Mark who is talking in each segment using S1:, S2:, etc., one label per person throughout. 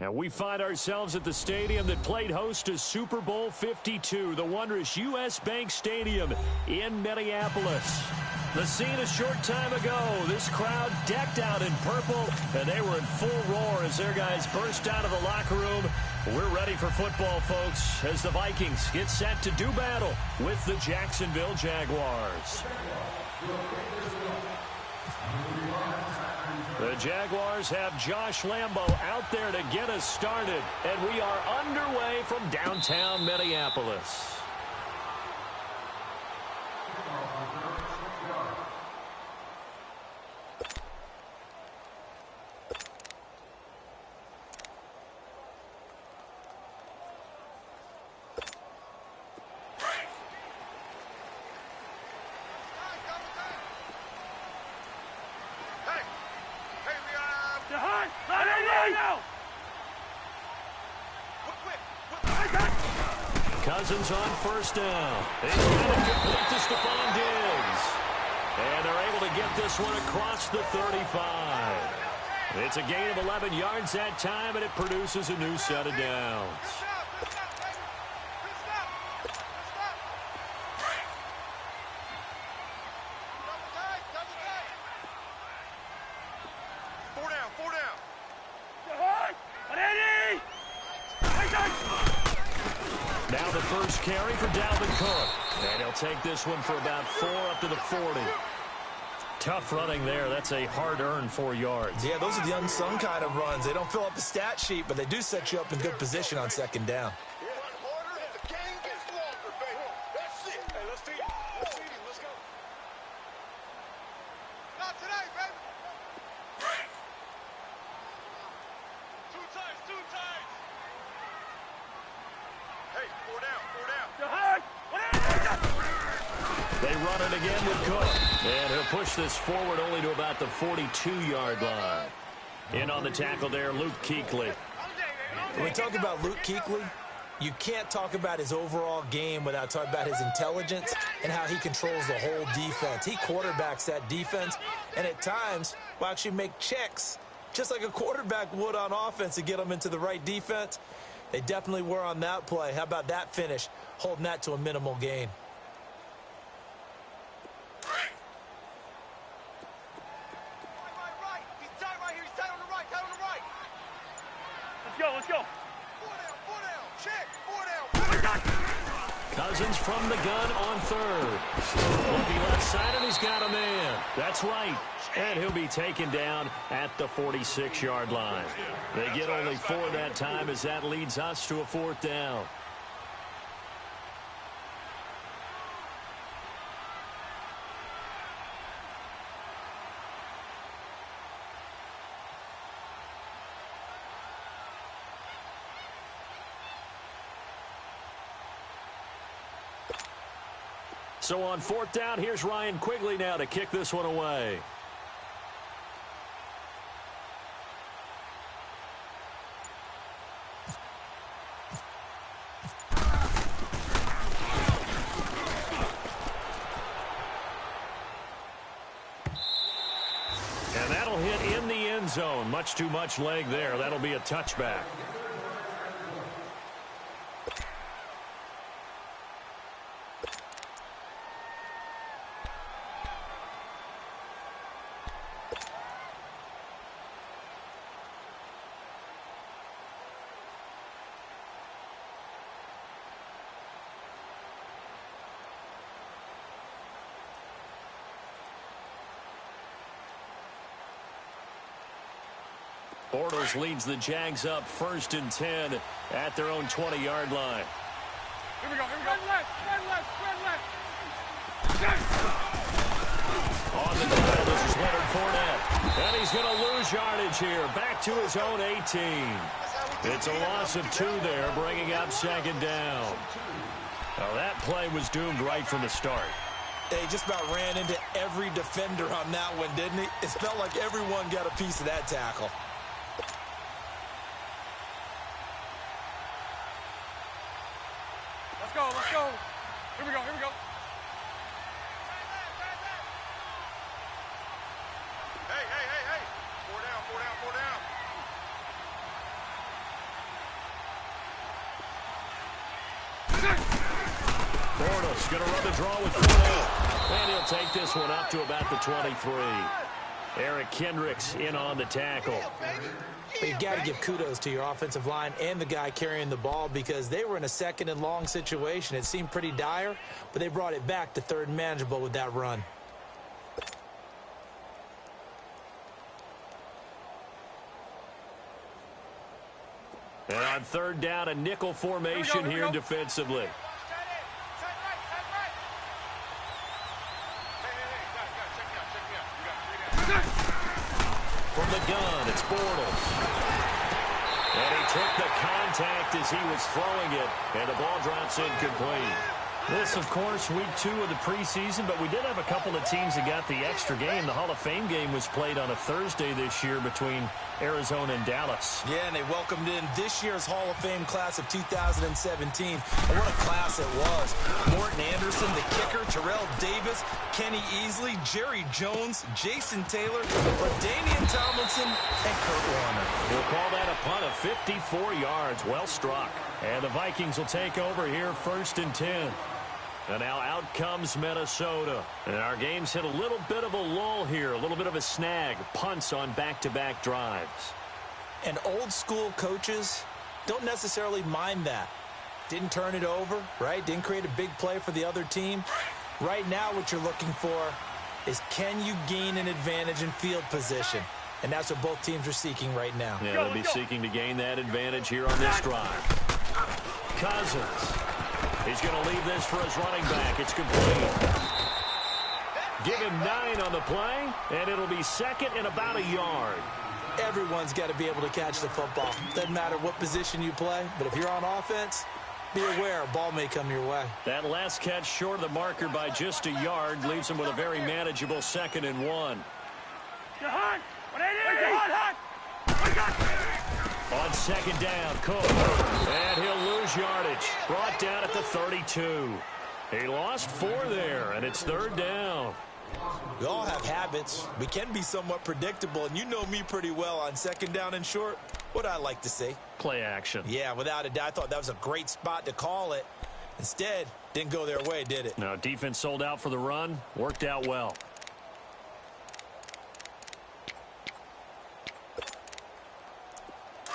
S1: And we find ourselves at the stadium that played host to Super Bowl 52, the wondrous U.S. Bank Stadium in Minneapolis. The scene a short time ago, this crowd decked out in purple, and they were in full roar as their guys burst out of the locker room. We're ready for football, folks, as the Vikings get set to do battle with the Jacksonville Jaguars. The Jaguars have Josh Lambo out there to get us started, and we are underway from downtown Minneapolis. Cousins on first down. They've got it complete to Stephon Diggs. And they're able to get this one across the 35. It's a gain of 11 yards that time, and it produces a new set of downs. Now the first carry for Dalvin Cook. And he'll take this one for about 4 up to the 40. Tough running there. That's a hard-earned 4 yards.
S2: Yeah, those are the unsung kind of runs. They don't fill up the stat sheet, but they do set you up in good position on second down.
S1: They run it again with Cook. And he'll push this forward only to about the 42-yard line. In on the tackle there, Luke Kuechly.
S2: When we talk about Luke Kuechly, you can't talk about his overall game without talking about his intelligence and how he controls the whole defense. He quarterbacks that defense, and at times will actually make checks, just like a quarterback would on offense to get them into the right defense. They definitely were on that play. How about that finish, holding that to a minimal gain?
S3: Let's go.
S1: Cousins from the gun on third. Looking left side, and he's got a man. That's right. And he'll be taken down at the 46-yard line. They get only 4 that time as that leads us to a 4th down. So on 4th down, here's Ryan Quigley now to kick this one away. And that'll hit in the end zone. Much too much leg there. That'll be a touchback. Bortles leads the Jags up 1st and 10 at their own 20-yard line.
S3: Here we go. Spread left.
S1: On the ground, this is Leonard Fournette. And he's going to lose yardage here. Back to his own 18. It's a loss of 2 there, bringing up 2nd down. Now that play was doomed right from the start.
S2: They just about ran into every defender on that one, didn't he? It felt like everyone got a piece of that tackle.
S3: Let's go. Here we go. Hey. 4 down.
S1: Bortles going to run the draw with Fournette. And he'll take this one up to about the 23. Eric Kendricks in on the tackle.
S2: But you got to give kudos to your offensive line and the guy carrying the ball because they were in a second and long situation. It seemed pretty dire, but they brought it back to third and manageable with that run.
S1: And on third down, a nickel formation here defensively. From the gun, it's Bortles. And he took the contact as he was throwing it, and the ball drops incomplete. This, of course, week 2 of the preseason, but we did have a couple of teams that got the extra game. The Hall of Fame game was played on a Thursday this year between Arizona and Dallas.
S2: Yeah, and they welcomed in this year's Hall of Fame class of 2017. And what a class it was. Morton Anderson, the kicker, Terrell Davis, Kenny Easley, Jerry Jones, Jason Taylor, LaDainian Tomlinson, and Kurt Warner.
S1: We'll call that a punt of 54 yards. Well struck. And the Vikings will take over here, 1st and 10. And now out comes Minnesota. And our game's hit a little bit of a lull here, a little bit of a snag. Punts on back-to-back drives.
S2: And old-school coaches don't necessarily mind that. Didn't turn it over, right? Didn't create a big play for the other team. Right now what you're looking for is can you gain an advantage in field position? And that's what both teams are seeking right now.
S1: Yeah, they'll be seeking to gain that advantage here on this drive. Cousins. He's going to leave this for his running back. It's complete. Give him 9 on the play, and it'll be second and about a yard.
S2: Everyone's got to be able to catch the football. Doesn't matter what position you play, but if you're on offense, be aware a ball may come your way.
S1: That last catch short of the marker by just a yard leaves him with a very manageable 2nd and 1. On 2nd down, Cook. And he'll lose yardage. Brought down at the 32. He lost 4 there, and it's 3rd down.
S2: We all have habits. We can be somewhat predictable, and you know me pretty well on 2nd down and short. What I like to see.
S1: Play action.
S2: Yeah, without a doubt. I thought that was a great spot to call it. Instead, didn't go their way, did it?
S1: No, defense sold out for the run. Worked out well.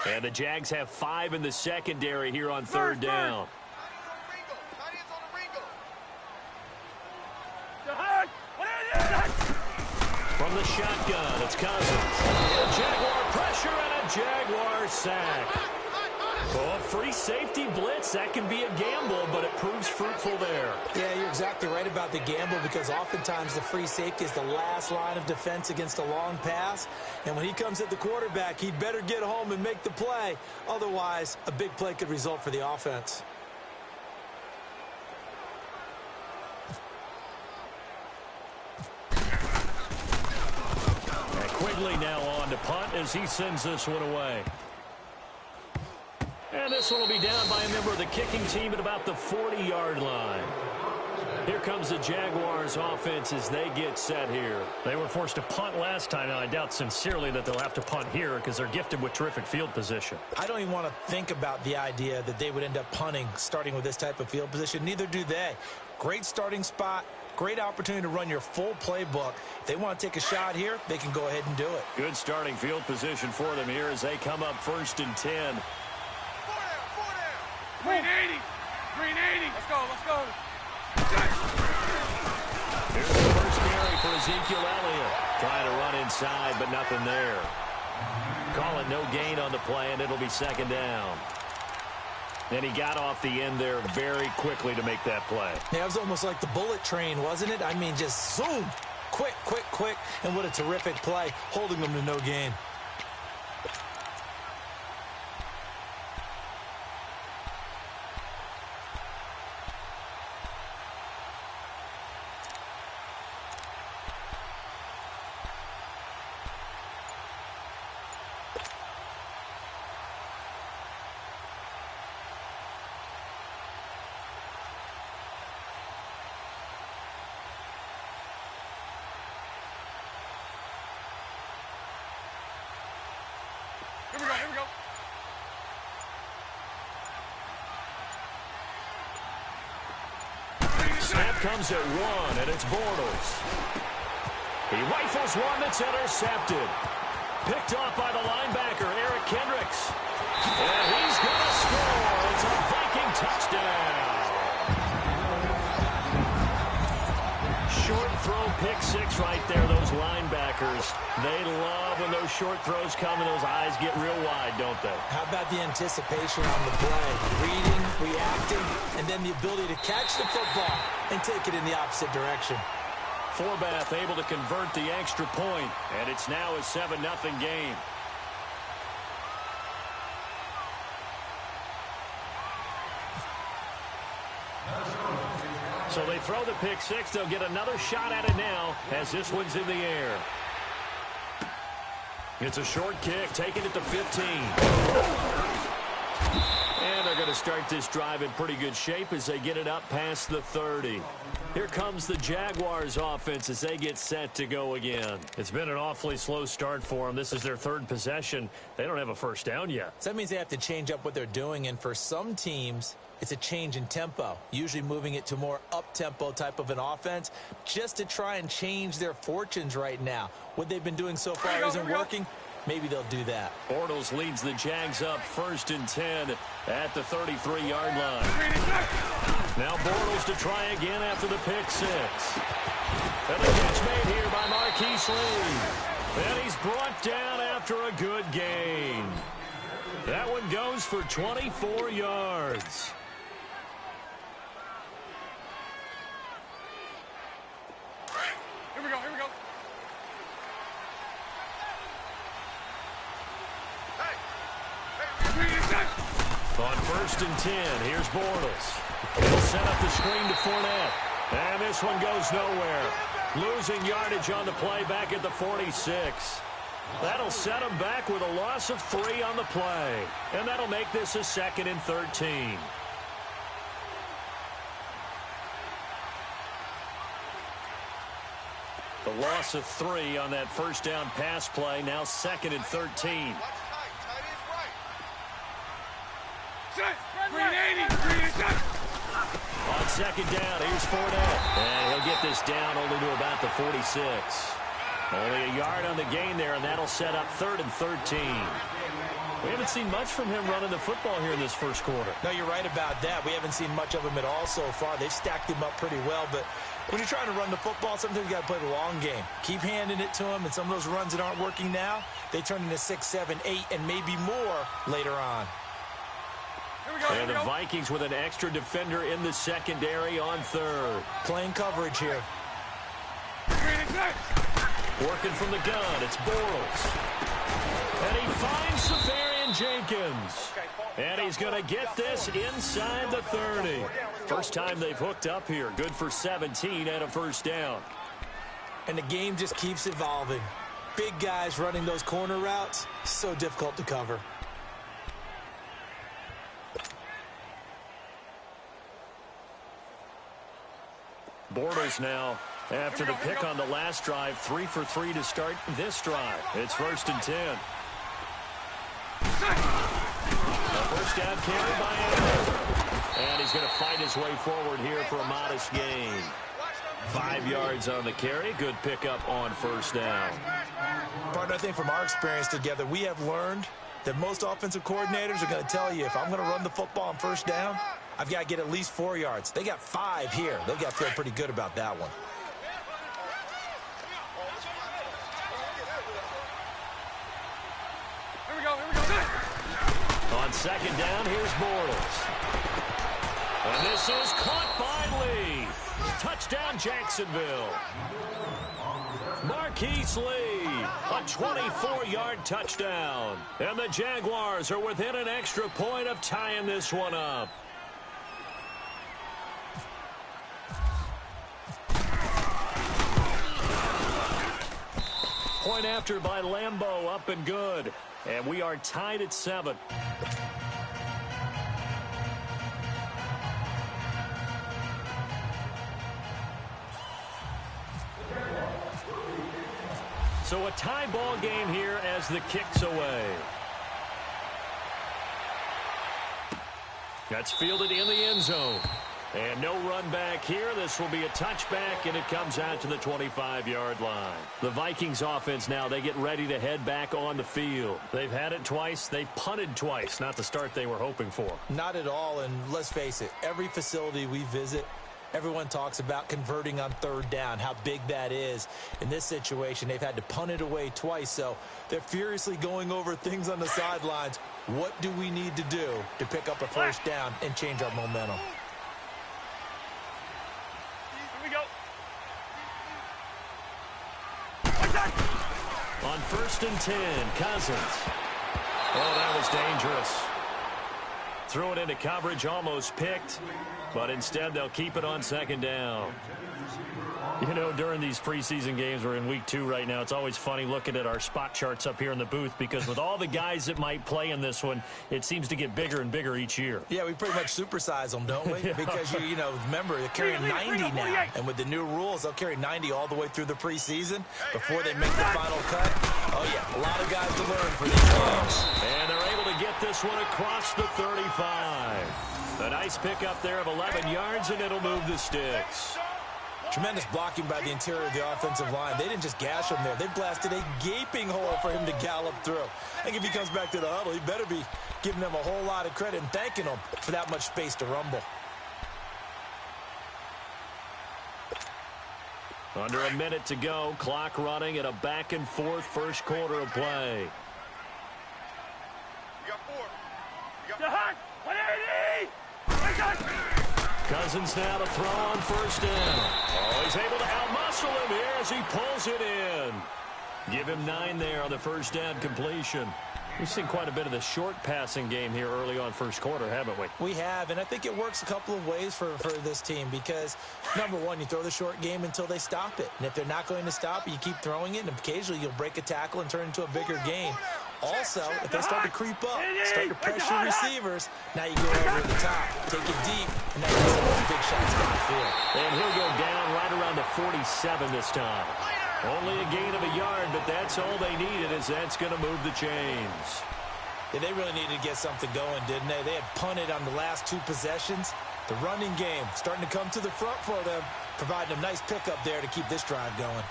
S1: And the Jags have 5 in the secondary here on 3rd down. From the shotgun, it's Cousins. Jaguar pressure and a Jaguar sack. Oh, a free safety blitz, that can be a gamble, but it proves fruitful there.
S2: Yeah, you're exactly right about the gamble because oftentimes the free safety is the last line of defense against a long pass. And when he comes at the quarterback, he'd better get home and make the play. Otherwise, a big play could result for the offense.
S1: And Quigley now on to punt as he sends this one away. And this one will be down by a member of the kicking team at about the 40-yard line. Here comes the Jaguars offense as they get set here. They were forced to punt last time. Now, I doubt sincerely that they'll have to punt here because they're gifted with terrific field position.
S2: I don't even want to think about the idea that they would end up punting starting with this type of field position. Neither do they. Great starting spot. Great opportunity to run your full playbook. If they want to take a shot here, they can go ahead and do it.
S1: Good starting field position for them here as they come up 1st and 10.
S3: Green 80. Green 80. Let's go. Let's go.
S1: Here's the first carry for Ezekiel Elliott. Trying to run inside, but nothing there. Call it no gain on the play, and it'll be 2nd down. And he got off the end there very quickly to make that play.
S2: Yeah, it was almost like the bullet train, wasn't it? I mean, just zoom. Quick, quick, quick. And what a terrific play, holding them to no gain.
S1: comes at 1, and it's Bortles. He rifles one that's intercepted. Picked off by the linebacker, Eric Kendricks. And he's going to score. It's a Viking touchdown. Short throw, pick six right there, those linebackers. They love when those short throws come and those eyes get real wide, don't they?
S2: How about the anticipation on the play? Reading, reacting, and then the ability to catch the football and take it in the opposite direction.
S1: Forbath able to convert the extra point, and it's now a 7-0 game. So they throw the pick six. They'll get another shot at it now as this one's in the air. It's a short kick, taking it to 15. And they're going to start this drive in pretty good shape as they get it up past the 30. Here comes the Jaguars offense as they get set to go again. It's been an awfully slow start for them. This is their third possession. They don't have a first down yet.
S2: So that means they have to change up what they're doing, and for some teams, it's a change in tempo, usually moving it to more up-tempo type of an offense just to try and change their fortunes right now. What they've been doing so far isn't working. Maybe they'll do that.
S1: Bortles leads the Jags up 1st and 10 at the 33-yard line. Now Bortles to try again after the pick six. And the catch made here by Marquise Lee. And he's brought down after a good gain. That one goes for 24 yards.
S3: Here we go, here we go.
S1: On 1st and 10, here's Bortles. He'll set up the screen to Fournette. And this one goes nowhere. Losing yardage on the play back at the 46. That'll set him back with a loss of 3 on the play. And that'll make this a 2nd and 13. The loss of 3 on that first down pass play. Now 2nd and 13.
S3: Green 80, green is up.
S1: On 2nd down, here's Fournette. And he'll get this down only to about the 46. Only a yard on the gain there, and that'll set up 3rd and 13. We haven't seen much from him running the football here in this first quarter.
S2: No, you're right about that. We haven't seen much of him at all so far. They've stacked him up pretty well, but when you're trying to run the football, sometimes you got to play the long game. Keep handing it to him, and some of those runs that aren't working now, they turn into 6, 7, 8, and maybe more later on.
S1: And the Vikings with an extra defender in the secondary on 3rd.
S2: Playing coverage here.
S1: Working from the gun, it's Bortles. And he finds Safarian Jenkins. And he's going to get this inside the 30. First time they've hooked up here. Good for 17 and a first down.
S2: And the game just keeps evolving. Big guys running those corner routes, so difficult to cover.
S1: Bortles now, after the pick on the last drive, 3 for 3 to start this drive. It's 1st and 10. A first down carry by Allen. And he's going to fight his way forward here for a modest gain. 5 yards on the carry. Good pickup on first down.
S2: Partner, I think from our experience together, we have learned that most offensive coordinators are going to tell you, if I'm going to run the football on first down, I've got to get at least 4 yards. They got 5 here. They've got to feel pretty good about that one.
S3: Here we go, here we go.
S1: On 2nd down, here's Bortles. And this is caught by Lee. Touchdown, Jacksonville. Marquise Lee, a 24-yard touchdown. And the Jaguars are within an extra point of tying this one up. Point after by Lambeau, up and good. And we are tied at 7. So a tie ball game here as the kick's away. That's fielded in the end zone. And no run back here. This will be a touchback, and it comes out to the 25-yard line. The Vikings offense now, they get ready to head back on the field. They've had it twice. They've punted twice. Not the start they were hoping for.
S2: Not at all, and let's face it, every facility we visit, everyone talks about converting on third down, how big that is. In this situation, they've had to punt it away twice, so they're furiously going over things on the sidelines. What do we need to do to pick up a first down and change our momentum?
S1: On 1st and 10, Cousins. Oh, that was dangerous. Threw it into coverage, almost picked, but instead they'll keep it on 2nd down. You know, during these preseason games, we're in week 2 right now, it's always funny looking at our spot charts up here in the booth because with all the guys that might play in this one, it seems to get bigger and bigger each year.
S2: Yeah, we pretty much supersize them, don't we? Because, you know, remember, they're carrying 90 now. And with the new rules, they'll carry 90 all the way through the preseason before they make the final cut. Oh, yeah, a lot of guys to learn for these games.
S1: And they're able to get this one across the 35. A nice pickup there of 11 yards, and it'll move the sticks.
S2: Tremendous blocking by the interior of the offensive line. They didn't just gash him there. They blasted a gaping hole for him to gallop through. I think if he comes back to the huddle, he better be giving them a whole lot of credit and thanking them for that much space to rumble.
S1: Under a minute to go. Clock running at a back-and-forth first quarter of play.
S3: You got 4. You got 180!
S1: Cousins now to throw on 1st down. Oh, he's able to outmuscle him here as he pulls it in. Give him 9 there on the 1st down completion. We've seen quite a bit of the short passing game here early on first quarter, haven't we?
S2: We have, and I think it works a couple of ways for this team because, number one, you throw the short game until they stop it. And if they're not going to stop it, you keep throwing it, and occasionally you'll break a tackle and turn it into a bigger game. Also, if they start to creep up, start to pressure receivers, now you go over the top, take it deep, and now you get some of those big shots down the field.
S1: And he'll go down right around the 47 this time. Only a gain of a yard, but that's all they needed, as that's going to move the chains.
S2: Yeah, they really needed to get something going, didn't they? They had punted on the last 2 possessions. The running game starting to come to the front for them, providing a nice pickup there to keep this drive going.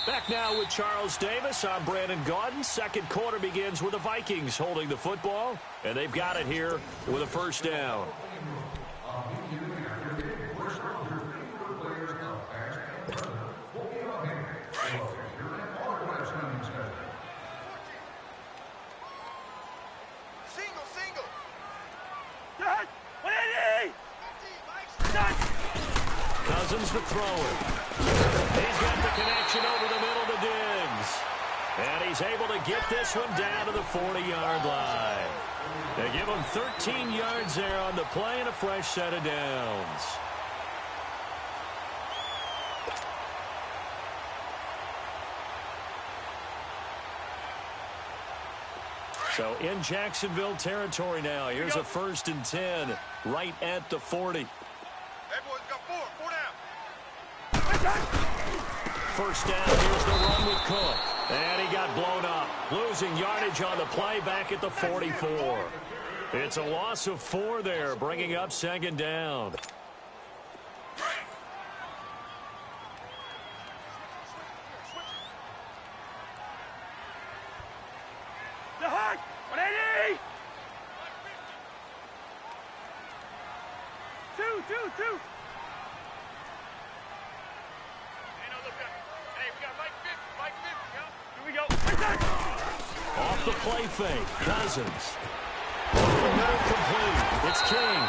S1: Back now with Charles Davis. I'm Brandon Gaudin. Second quarter begins with the Vikings holding the football, and they've got it here with a 1st down. Cousins to throw it. He's got the connection over the middle to Diggs. And he's able to get this one down to the 40-yard line. They give him 13 yards there on the play and a fresh set of downs. So in Jacksonville territory now. Here's a 1st and 10 right at the 40.
S3: Everyone's got 4 down.
S1: 1st down, here's the run with Cook. And he got blown up. Losing yardage on the play back at the 44. It's a loss of 4 there, bringing up 2nd down.
S3: The hard, 180! 2. Hey, we got Mike 50, yeah? Here we go.
S1: Off the play fake, Cousins. Middle complete. It's King.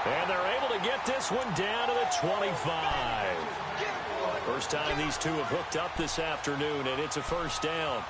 S1: And they're able to get this one down to the 25. First time these two have hooked up this afternoon, and it's a 1st down.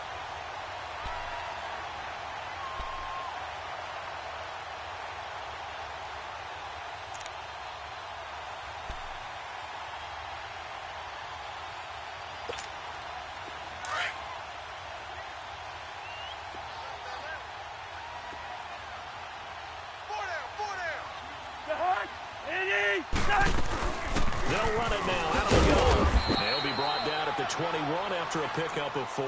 S1: They'll run it now. Out of the gun. They'll be brought down at the 21 after a pickup of 4.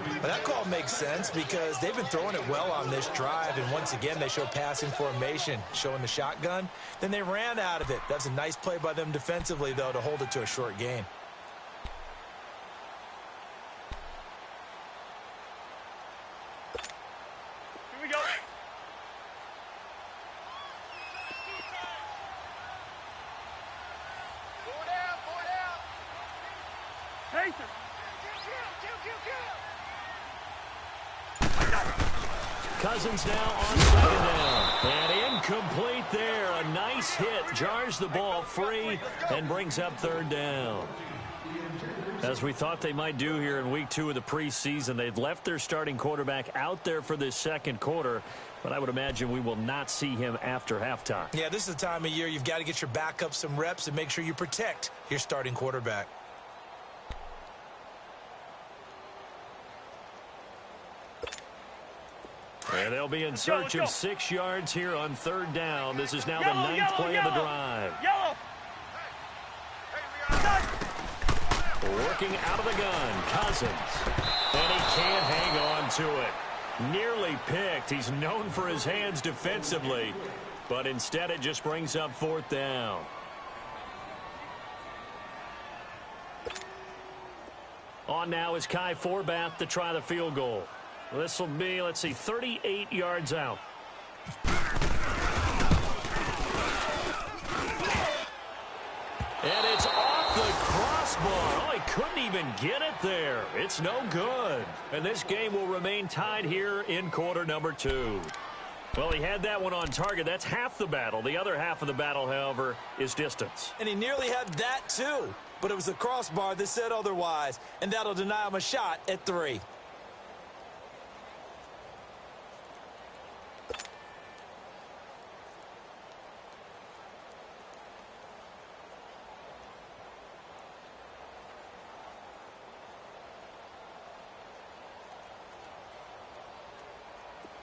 S2: Well, that call makes sense because they've been throwing it well on this drive, and once again they show passing formation, showing the shotgun. Then they ran out of it. That's a nice play by them defensively, though, to hold it to a short gain.
S3: Here we go. Four down. Pacers.
S1: Cousins now on second down. And incomplete there. A nice hit. Jars the ball free and brings up third down. As we thought they might do here in week 2 of the preseason, they've left their starting quarterback out there for this second quarter, but I would imagine we will not see him after halftime.
S2: Yeah, this is the time of year you've got to get your backup some reps and make sure you protect your starting quarterback.
S1: And they'll be in search of 6 yards here on third down. This is now the 9th play of the drive. Working out of the gun, Cousins. And he can't hang on to it. Nearly picked. He's known for his hands defensively, but instead it just brings up fourth down. On now is Kai Forbath to try the field goal. This will be, let's see, 38 yards out. And it's off the crossbar. Oh, he couldn't even get it there. It's no good. And this game will remain tied here in quarter number 2. Well, he had that one on target. That's half the battle. The other half of the battle, however, is distance.
S2: And he nearly had that, too. But it was the crossbar that said otherwise. And that'll deny him a shot at 3.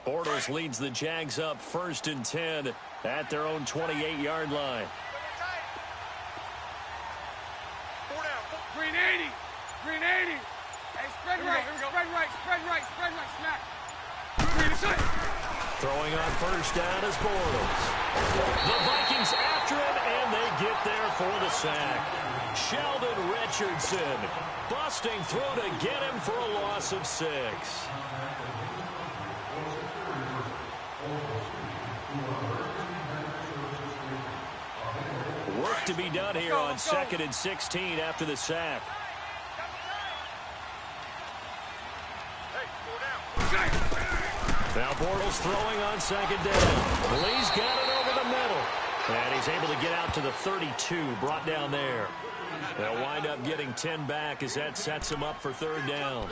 S1: Bortles leads the Jags up 1st and 10 at their own 28-yard line.
S3: Four down. Green 80. Green 80. Hey, spread right. Smack. Green inside.
S1: Throwing on first down is Bortles. The Vikings after him, and they get there for the sack. Sheldon Richardson busting through to get him for a loss of 6. Work to be done here on 2nd and 16 after the sack. Now Bortles throwing on 2nd down. Lee's got it over the middle. And he's able to get out to the 32, brought down there. They'll wind up getting 10 back as that sets him up for 3rd down.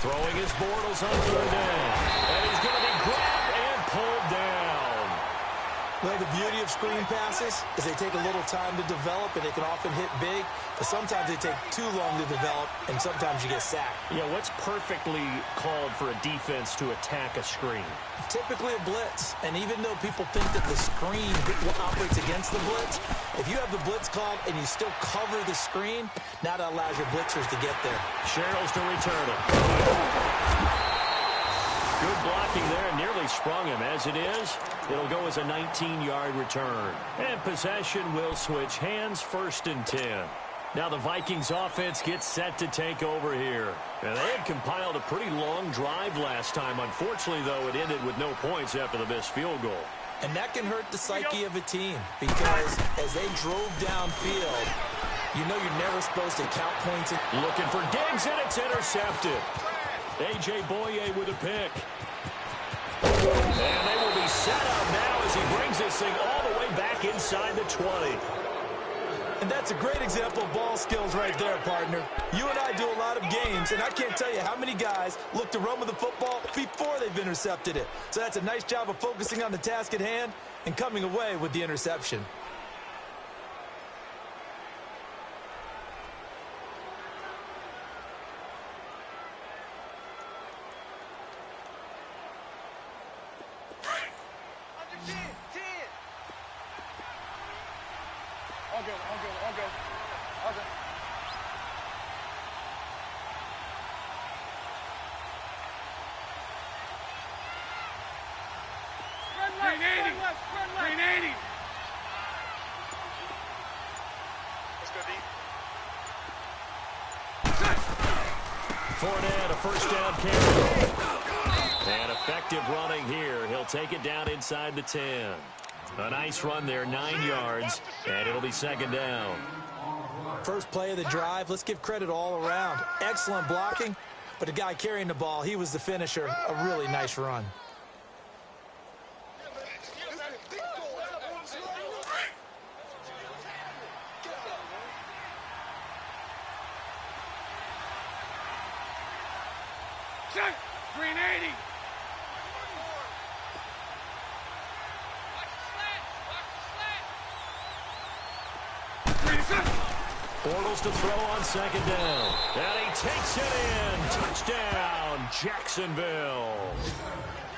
S1: Throwing his Bortles on 3rd down. And he's going to be grabbed and pulled down.
S2: Well, the beauty of screen passes is they take a little time to develop, and they can often hit big, but sometimes they take too long to develop, and sometimes you get sacked.
S1: Yeah, what's perfectly called for a defense to attack a screen?
S2: Typically a blitz, and even though people think that the screen operates against the blitz, if you have the blitz called and you still cover the screen, now that allows your blitzers to get there.
S1: Sherrills to return it. Good blocking there, nearly sprung him. As it is, it'll go as a 19-yard return. And possession will switch hands, 1st and 10. Now the Vikings offense gets set to take over here. And they had compiled a pretty long drive last time. Unfortunately, though, it ended with no points after the missed field goal.
S2: And that can hurt the psyche of a team because as they drove downfield, you know you're never supposed to count points.
S1: Looking for Diggs, and it's intercepted. A.J. Boye with a pick. And they will be set up now as he brings this thing all the way back inside the 20.
S2: And that's a great example of ball skills right there, partner. You and I do a lot of games, and I can't tell you how many guys look to run with the football before they've intercepted it. So that's a nice job of focusing on the task at hand and coming away with the interception.
S3: All good. Spread left. 380. Let's go deep.
S1: Fournette, a first down carry. And effective running here. He'll take it down inside the 10. A nice run there, 9 yards, and it'll be second down.
S2: First play of the drive, let's give credit all around. Excellent blocking, but the guy carrying the ball, he was the finisher. A really nice run.
S3: Check. 380.
S1: Bortles to throw on second down. And he takes it in. Touchdown, Jacksonville.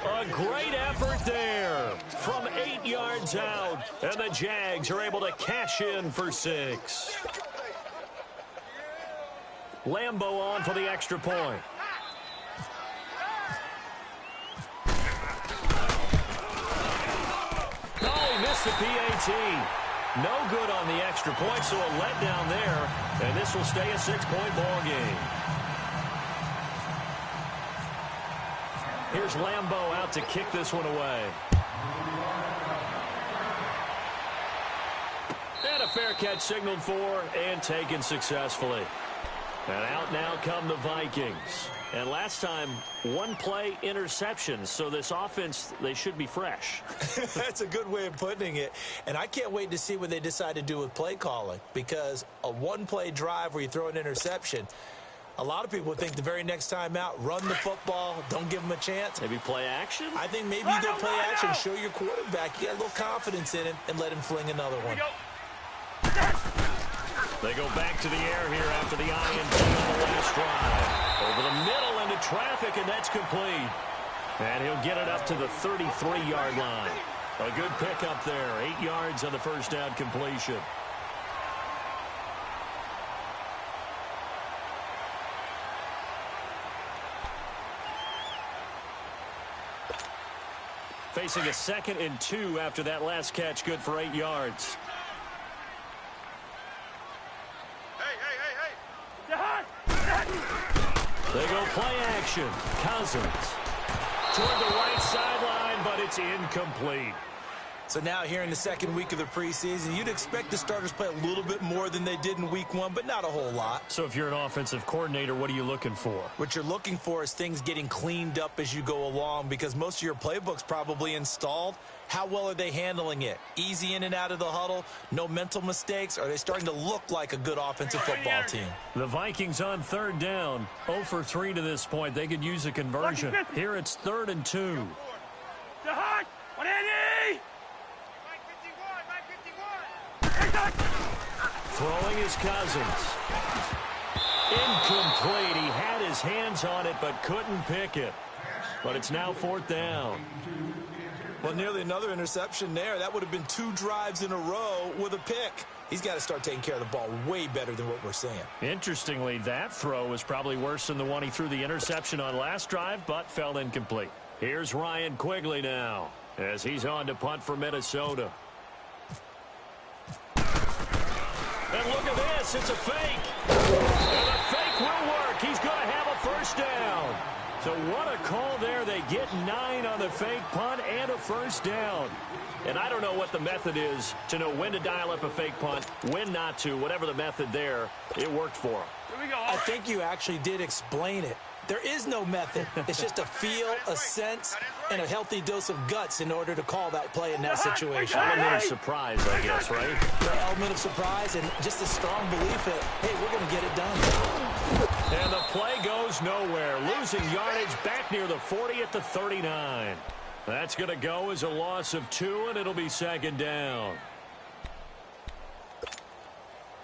S1: A great effort there from 8 yards out. And the Jags are able to cash in for 6. Lambeau on for the extra point. Oh, he missed the PAT. No good on the extra point, so a letdown there, and this will stay a 6-point ball game. Here's Lambeau out to kick this one away. And a fair catch signaled for and taken successfully. And out now come the Vikings. And last time, 1 play interception. So this offense, they should be fresh.
S2: That's a good way of putting it. And I can't wait to see what they decide to do with play calling. Because a 1-play drive where you throw an interception, a lot of people think the very next time out, run the football, don't give them a chance.
S1: Maybe play action?
S2: I think maybe you go play action, show your quarterback, you got a little confidence in him, and let him fling another one.
S1: They go back to the air here after the INT on the last drive. Over the middle into traffic, and that's complete. And he'll get it up to the 33-yard line. A good pickup there. 8 yards on the first down completion. Facing a 2nd and 2 after that last catch, good for 8 yards. They go play action. Cousins toward the right sideline, but it's incomplete.
S2: So now here in the 2nd week of the preseason, you'd expect the starters play a little bit more than they did in week 1, but not a whole lot.
S1: So if you're an offensive coordinator, what are you looking for?
S2: What you're looking for is things getting cleaned up as you go along, because most of your playbook's probably installed. How well are they handling it? Easy in and out of the huddle? No mental mistakes? Are they starting to look like a good offensive football team?
S1: The Vikings on 3rd down. 0 for 3 to this point. They could use a conversion. Here it's 3rd and 2.
S3: 180!
S1: Throwing his Cousins. Incomplete. He had his hands on it but couldn't pick it. But it's now 4th down.
S2: Well, nearly another interception there. That would have been 2 drives in a row with a pick. He's got to start taking care of the ball way better than what we're seeing.
S1: Interestingly, that throw was probably worse than the one he threw the interception on last drive, but fell incomplete. Here's Ryan Quigley now as he's on to punt for Minnesota. And look at this. It's a fake. And the fake will work. He's going to have a first down. So what a call there. They get 9 on the fake punt and a first down. And I don't know what the method is to know when to dial up a fake punt, when not to. Whatever the method there, it worked for him.
S3: Here we go.
S2: I think you actually did explain it. There is no method. It's just a feel, a sense, and a healthy dose of guts in order to call that play in that situation.
S1: Element of surprise, I guess, right?
S2: The element of surprise and just a strong belief that, hey, we're going to get it done.
S1: And the play goes nowhere. Losing yardage back near the 40 at the 39. That's going to go as a loss of 2, and it'll be second down.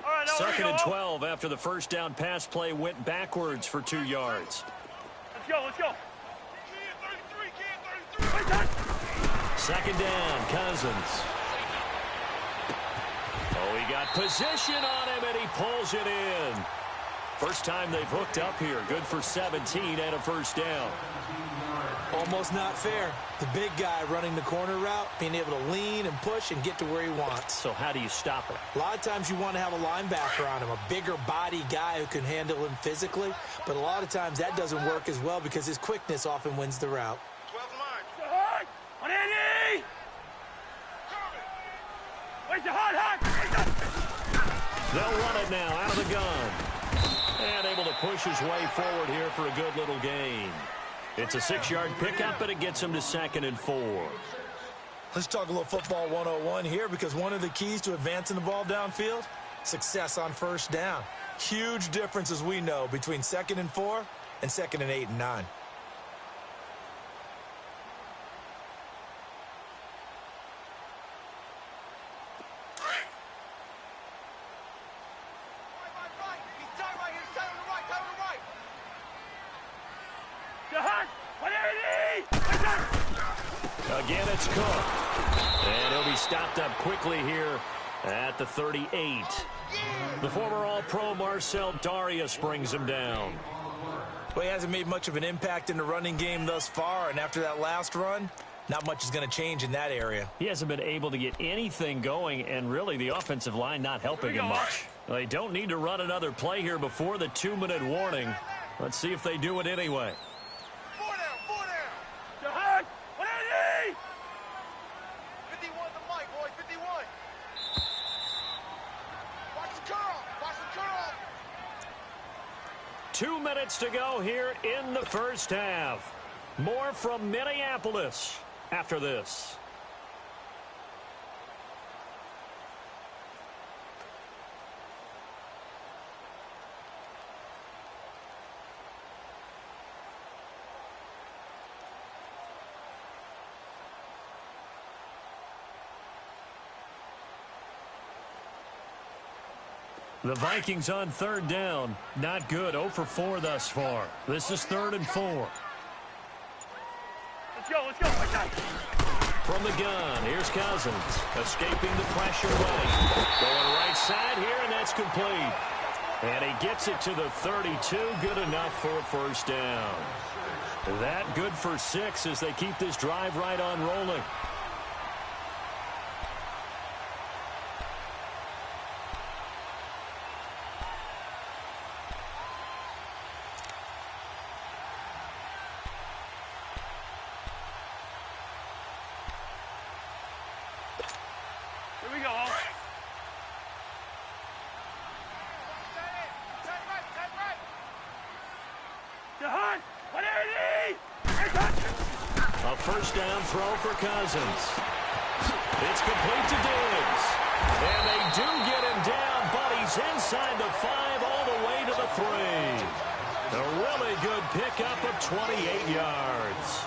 S3: All right, now
S1: Second and 12 after the first down pass play went backwards for 2 yards.
S3: Let's go, let's go. Kid 33.
S1: Second down, Cousins. Oh, he got position on him, and he pulls it in. First time they've hooked up here. Good for 17 and a first down.
S2: Almost not fair. The big guy running the corner route, being able to lean and push and get to where he wants.
S1: So how do you stop it?
S2: A lot of times you want to have a linebacker on him, a bigger body guy who can handle him physically, but a lot of times that doesn't work as well because his quickness often wins the route.
S3: 12 line. On Andy! Where's the hot?
S1: They'll run it now out of the gun. And able to push his way forward here for a good little gain. It's a 6-yard pickup, and it gets him to 2nd and 4.
S2: Let's talk a little football 101 here because one of the keys to advancing the ball downfield, success on first down. Huge difference, as we know, between 2nd and 4 and 2nd and 8 and 9.
S1: Again, it's Cook. And he'll be stopped up quickly here at the 38. The former All-Pro Marcel Darius brings him down.
S2: Well, he hasn't made much of an impact in the running game thus far, and after that last run, not much is going to change in that area.
S1: He hasn't been able to get anything going, and really the offensive line not helping him much. They don't need to run another play here before the 2-minute warning. Let's see if they do it anyway.
S3: 4 down. Jahan, 180! 51 the mic, boys, 51. Watch the curl.
S1: 2 minutes to go here in the first half. More from Minneapolis after this. The Vikings on 3rd down. Not good. 0 for 4 thus far. This is 3rd and 4.
S3: Let's go.
S1: From the gun, here's Cousins. Escaping the pressure right. Going right side here, and that's complete. And he gets it to the 32. Good enough for a first down. That good for 6 as they keep this drive right on rolling.
S3: Here we go. Jahan, 180!
S1: A first down throw for Cousins. It's complete to Diggs. And they do get him down, but he's inside the 5 all the way to the 3. A really good pickup of 28 yards.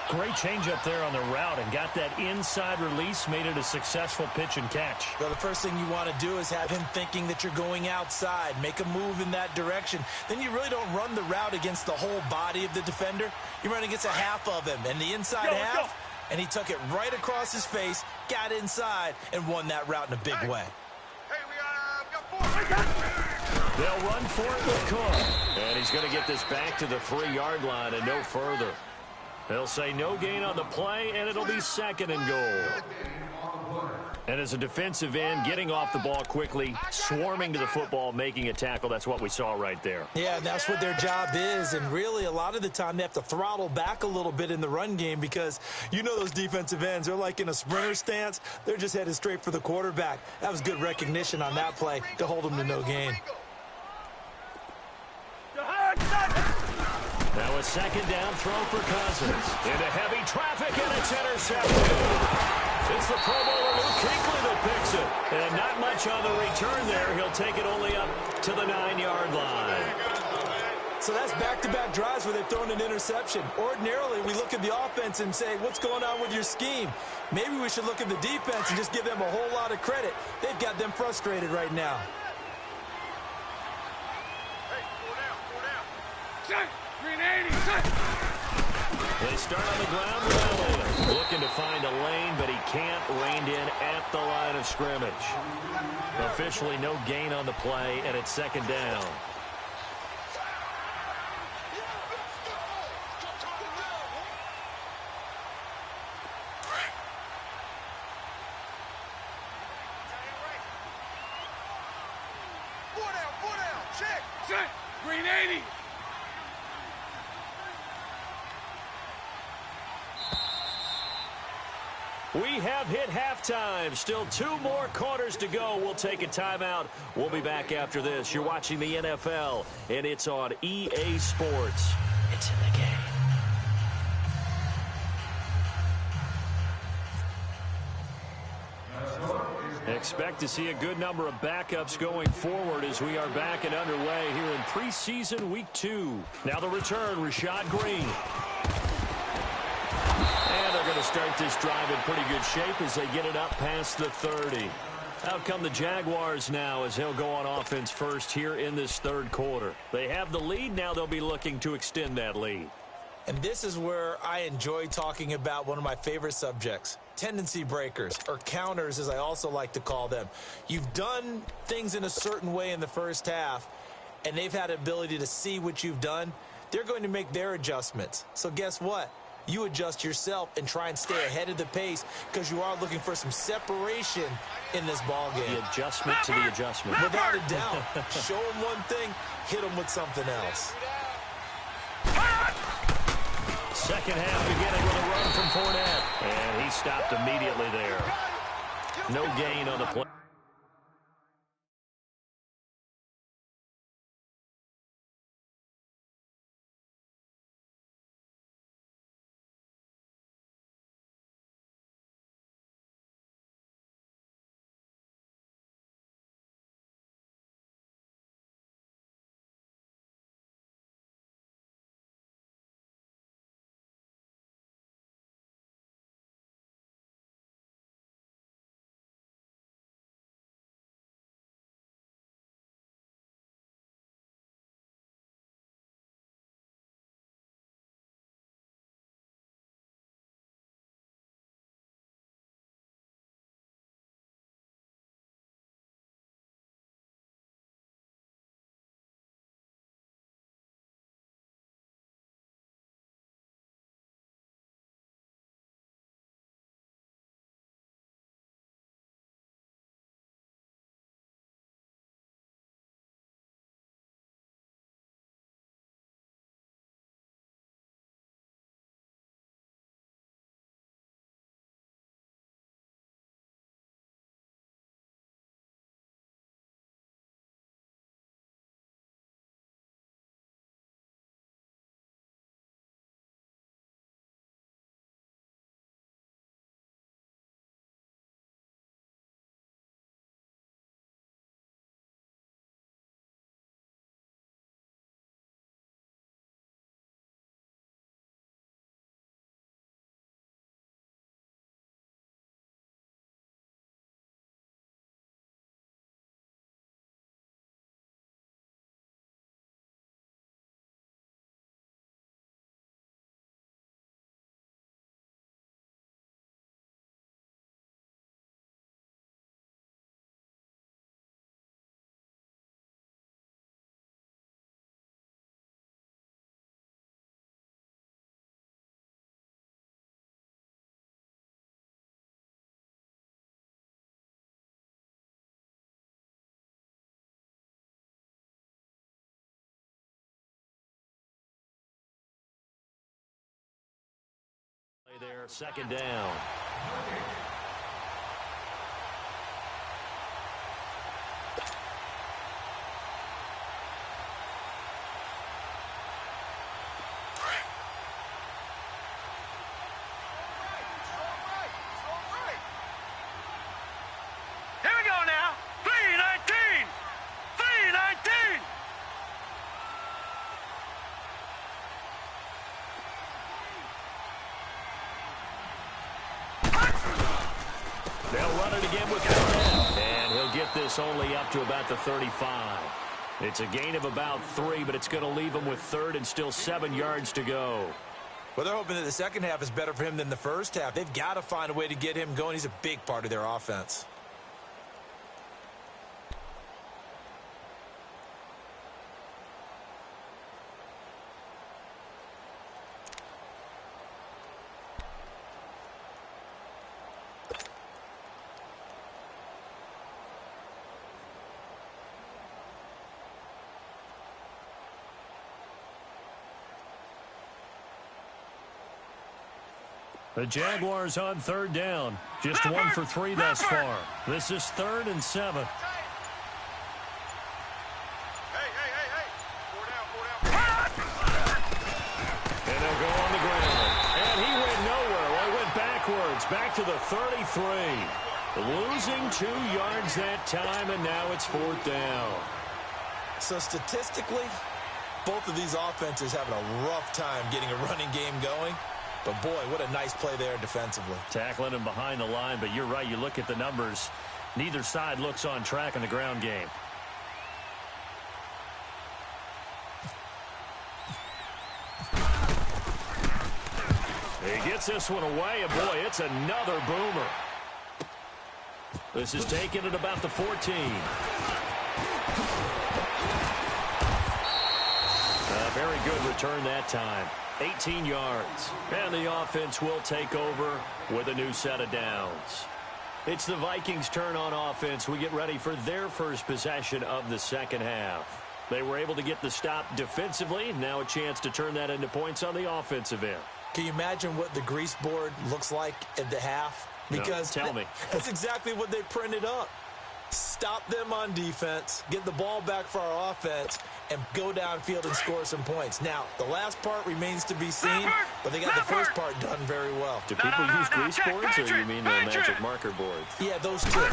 S1: Great change up there on the route and got that inside release, made it a successful pitch and catch.
S2: Well, the first thing you want to do is have him thinking that you're going outside, make a move in that direction. Then you really don't run the route against the whole body of the defender. You run against a half of him, and the inside half, and he took it right across his face, got inside, and won that route in a big way.
S3: Hey, we got 4.
S1: They'll run for it with Cook. And he's going to get this back to the 3-yard line and no further. They'll say no gain on the play, and it'll be 2nd and goal. And as a defensive end, getting off the ball quickly, swarming to the football, making a tackle, that's what we saw right there.
S2: Yeah, that's what their job is, and really a lot of the time they have to throttle back a little bit in the run game because you know those defensive ends, they're like in a sprinter stance. They're just headed straight for the quarterback. That was good recognition on that play to hold them to no gain.
S1: Now a second down throw for Cousins. Into heavy traffic, and it's intercepted. It's the Pro Bowler Luke Kuechly that picks it. And not much on the return there. He'll take it only up to the 9-yard line.
S2: So that's back-to-back drives where they've thrown an interception. Ordinarily, we look at the offense and say, what's going on with your scheme? Maybe we should look at the defense and just give them a whole lot of credit. They've got them frustrated right now.
S3: Hey, pull down. Set. Green 80, set.
S1: They start on the ground with Elliott. Looking to find a lane, but he can't. Reined in at the line of scrimmage. Officially no gain on the play, and it's second down.
S3: Pull down. Check. Set. Green 80.
S1: We have hit halftime. Still 2 more quarters to go. We'll take a timeout. We'll be back after this. You're watching the NFL, and it's on EA Sports. It's in the game. Expect to see a good number of backups going forward as we are back and underway here in preseason week 2. Now the return, Rashad Green. And they're going to start this drive in pretty good shape as they get it up past the 30. Out come the Jaguars now as they'll go on offense first here in this third quarter. They have the lead. Now they'll be looking to extend that lead.
S2: And this is where I enjoy talking about one of my favorite subjects, tendency breakers, or counters as I also like to call them. You've done things in a certain way in the first half, and they've had the ability to see what you've done. They're going to make their adjustments. So guess what? You adjust yourself and try and stay ahead of the pace because you are looking for some separation in this ball game.
S1: The adjustment to the adjustment.
S2: Without a doubt. Show them one thing, hit them with something else.
S1: Second half beginning with a run from Fournette. And he stopped immediately there. No gain on the play. There, second down. this only up to about the 35. It's a gain of about 3, but it's going to leave him with third and still 7 yards to go.
S2: Well, they're hoping that the second half is better for him than the first half. They've got to find a way to get him going. He's a big part of their offense.
S1: The Jaguars on third down. Just 1 for 3 thus far. This is 3rd and 7.
S3: Hey. 4 down.
S1: And they'll go on the ground. And he went nowhere. Well, he went backwards. Back to the 33. Losing 2 yards that time, and now it's 4th down.
S2: So statistically, both of these offenses having a rough time getting a running game going. But, boy, what a nice play there defensively.
S1: Tackling him behind the line, but you're right. You look at the numbers. Neither side looks on track in the ground game. He gets this one away, and, boy, it's another boomer. This is taken at about the 14. A very good return that time. 18 yards. And the offense will take over with a new set of downs. It's the Vikings' turn on offense. We get ready for their first possession of the second half. They were able to get the stop defensively. Now a chance to turn that into points on the offensive end.
S2: Can you imagine what the grease board looks like at the half? Because
S1: no, tell me.
S2: That's exactly what they printed up. Stop them on defense, get the ball back for our offense, and go downfield and score some points. Now, the last part remains to be seen, but they got the first part done very well.
S1: Do people use grease boards, or you mean the magic marker boards?
S2: Yeah, those two.
S1: Now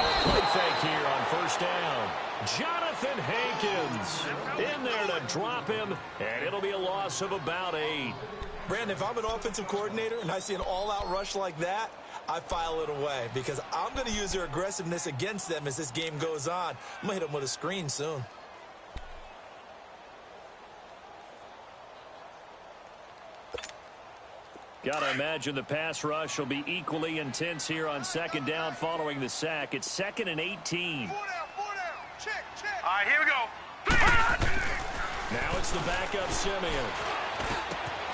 S1: a play fake here on first down. Jonathan Hankins in there to drop him, and it'll be a loss of about 8.
S2: Brandon, if I'm an offensive coordinator and I see an all-out rush like that, I file it away because I'm going to use their aggressiveness against them as this game goes on. I'm going to hit them with a screen soon.
S1: Got to imagine the pass rush will be equally intense here on second down following the sack. It's 2nd and 18.
S3: 4 down. Check. All right, here we go.
S1: Now it's the backup Simeon.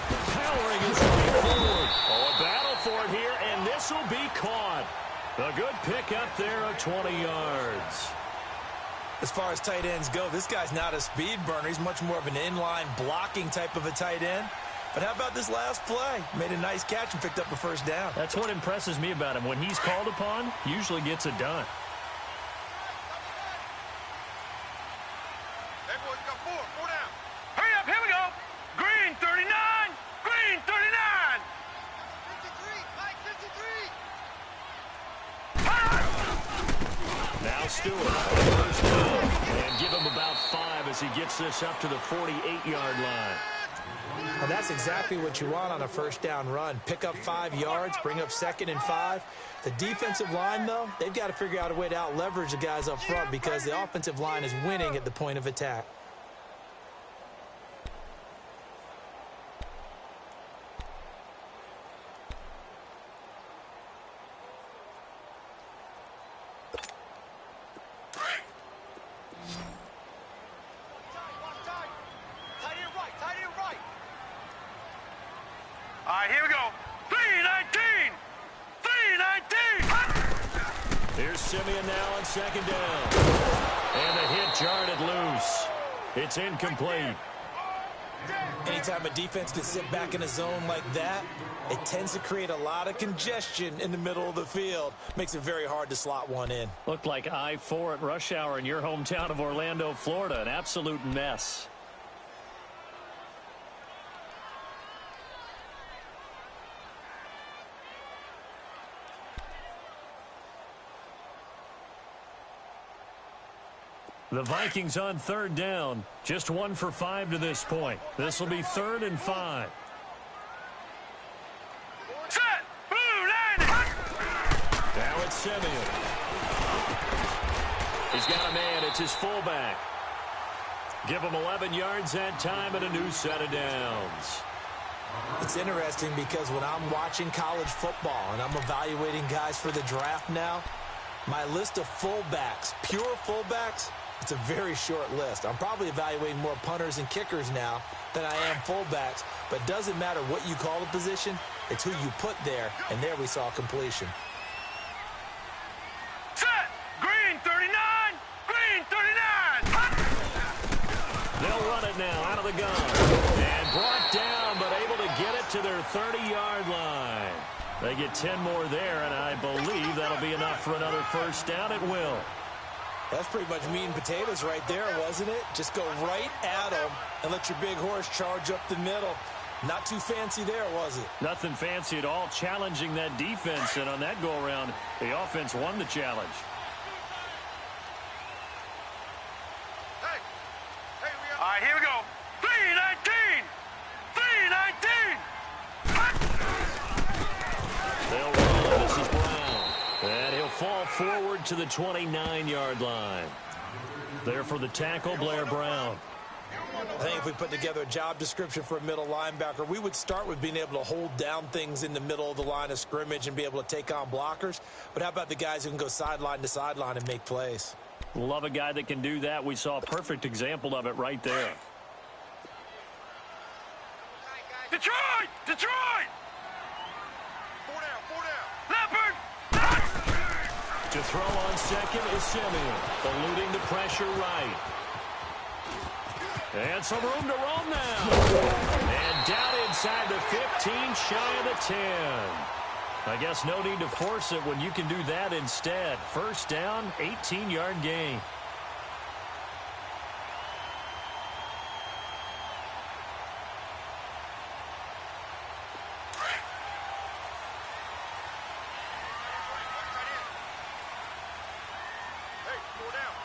S1: Powering his way forward. Oh, a battle for it here, and this will be caught. A good pickup there of 20 yards.
S2: As far as tight ends go, this guy's not a speed burner. He's much more of an inline blocking type of a tight end. But how about this last play? Made a nice catch and picked up a first down.
S1: That's what impresses me about him. When he's called upon, usually gets it done.
S3: Hey, boys, got 4 down.
S4: Hurry up, here we go. Green 39. Green 39.
S3: 53.
S1: Now Stewart, first down, and give him about 5 as he gets this up to the 48-yard line.
S2: Well, that's exactly what you want on a first down run. Pick up 5 yards, bring up 2nd and 5. The defensive line, though, they've got to figure out a way to out-leverage the guys up front because the offensive line is winning at the point of attack.
S4: All right, here we go. 319. 319.
S1: Here's Simeon now on second down. And the hit jarred it loose. It's incomplete.
S2: Anytime a defense can sit back in a zone like that, it tends to create a lot of congestion in the middle of the field. Makes it very hard to slot one in.
S1: Looked like I-4 at rush hour in your hometown of Orlando, Florida. An absolute mess. The Vikings on third down. Just 1 for 5 to this point. This will be 3rd and 5.
S4: Set. Blue line.
S1: It's Simeon. He's got a man. It's his fullback. Give him 11 yards that time and a new set of downs.
S2: It's interesting because when I'm watching college football and I'm evaluating guys for the draft now, my list of fullbacks, pure fullbacks, it's a very short list. I'm probably evaluating more punters and kickers now than I am fullbacks, but it doesn't matter what you call the position, it's who you put there, and there we saw completion.
S4: Set! Green 39! Green 39!
S1: They'll run it now out of the gun. And brought down, but able to get it to their 30-yard line. They get 10 more there, and I believe that'll be enough for another first down. It will.
S2: That's pretty much meat and potatoes right there, wasn't it? Just go right at them and let your big horse charge up the middle. Not too fancy there, was it?
S1: Nothing fancy at all, challenging that defense, and on that go-around, the offense won the challenge.
S4: All right, here we go. 319! 319!
S1: They'll roll. This is Brown. And he'll fall forward to the 29-yard line. There for the tackle, Blair Brown.
S2: I think if we put together a job description for a middle linebacker, we would start with being able to hold down things in the middle of the line of scrimmage and be able to take on blockers. But how about the guys who can go sideline to sideline and make plays?
S1: Love a guy that can do that. We saw a perfect example of it right there.
S4: Detroit! Detroit! 4 down. Leopard!
S1: To throw on second is Simeon, eluding the pressure right. And some room to roam now. And down inside the 15, shy of the 10. I guess no need to force it when you can do that instead. First down, 18-yard gain.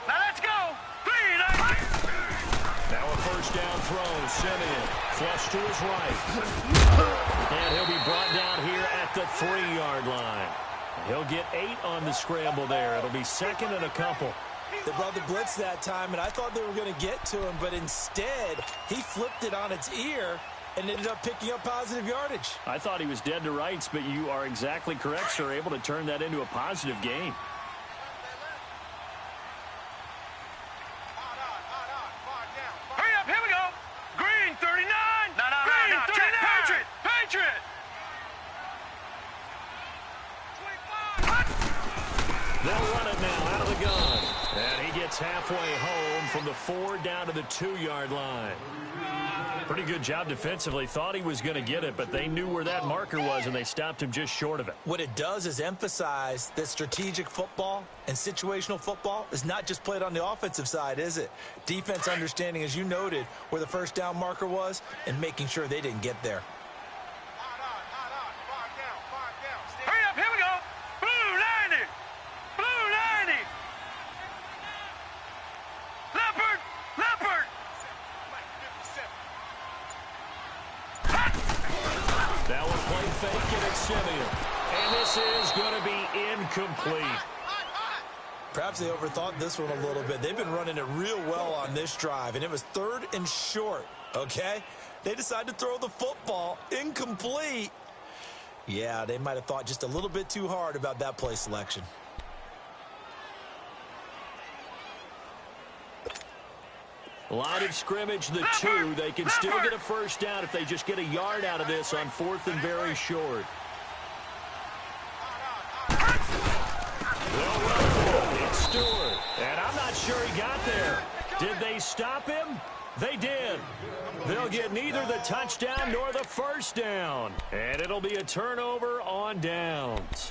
S4: Now let's go! 319!
S1: Now a first down throw. Simeon flush to his right. And he'll be brought down here at the 3-yard line. He'll get 8 on the scramble there. It'll be second and a couple.
S2: They brought the blitz that time, and I thought they were going to get to him, but instead he flipped it on its ear and ended up picking up positive yardage.
S1: I thought he was dead to rights, but you are exactly correct, sir. Able to turn that into a positive gain.
S4: Hurry up, here we go! Green 39! Green 39! Patriot! Patriot!
S1: They'll run it now out of the gun. And he gets halfway home from the 4 down to the 2-yard line. Pretty good job defensively. Thought he was going to get it, but they knew where that marker was, and they stopped him just short of it.
S2: What it does is emphasize that strategic football and situational football is not just played on the offensive side, is it? Defense understanding, as you noted, where the first down marker was and making sure they didn't get there.
S4: Hurry up, here we go! Blue 90! Blue 90! Leopard! Leopard!
S1: That was play fake, and it's Simeon. And this is going to be incomplete.
S2: Perhaps they overthought this one a little bit. They've been running it real well on this drive, and it was 3rd and short, okay? They decided to throw the football incomplete. Yeah, they might have thought just a little bit too hard about that play selection.
S1: Line of scrimmage, the 2. They can still get a first down if they just get a yard out of this on 4th and very short. They'll run it. It's Stewart. And I'm not sure he got there. Did they stop him? They did. They'll get neither the touchdown nor the first down. And it'll be a turnover on downs.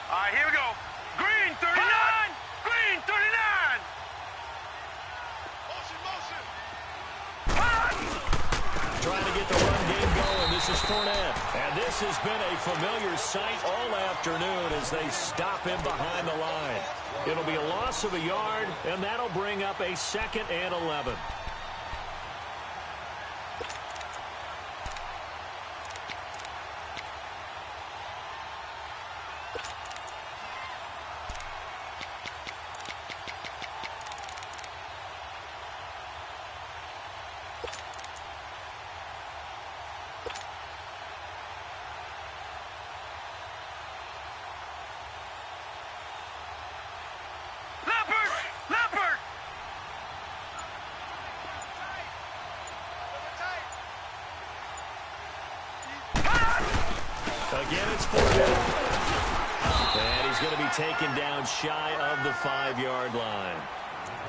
S4: All right, here we go. Green 39! Green 39!
S3: Motion, motion.
S1: Trying to get the run game going. is Fournette. And this has been a familiar sight all afternoon as they stop him behind the line. It'll be a loss of a yard, and that'll bring up a 2nd and 11. Again, it's Fournette. And he's going to be taken down shy of the 5-yard line.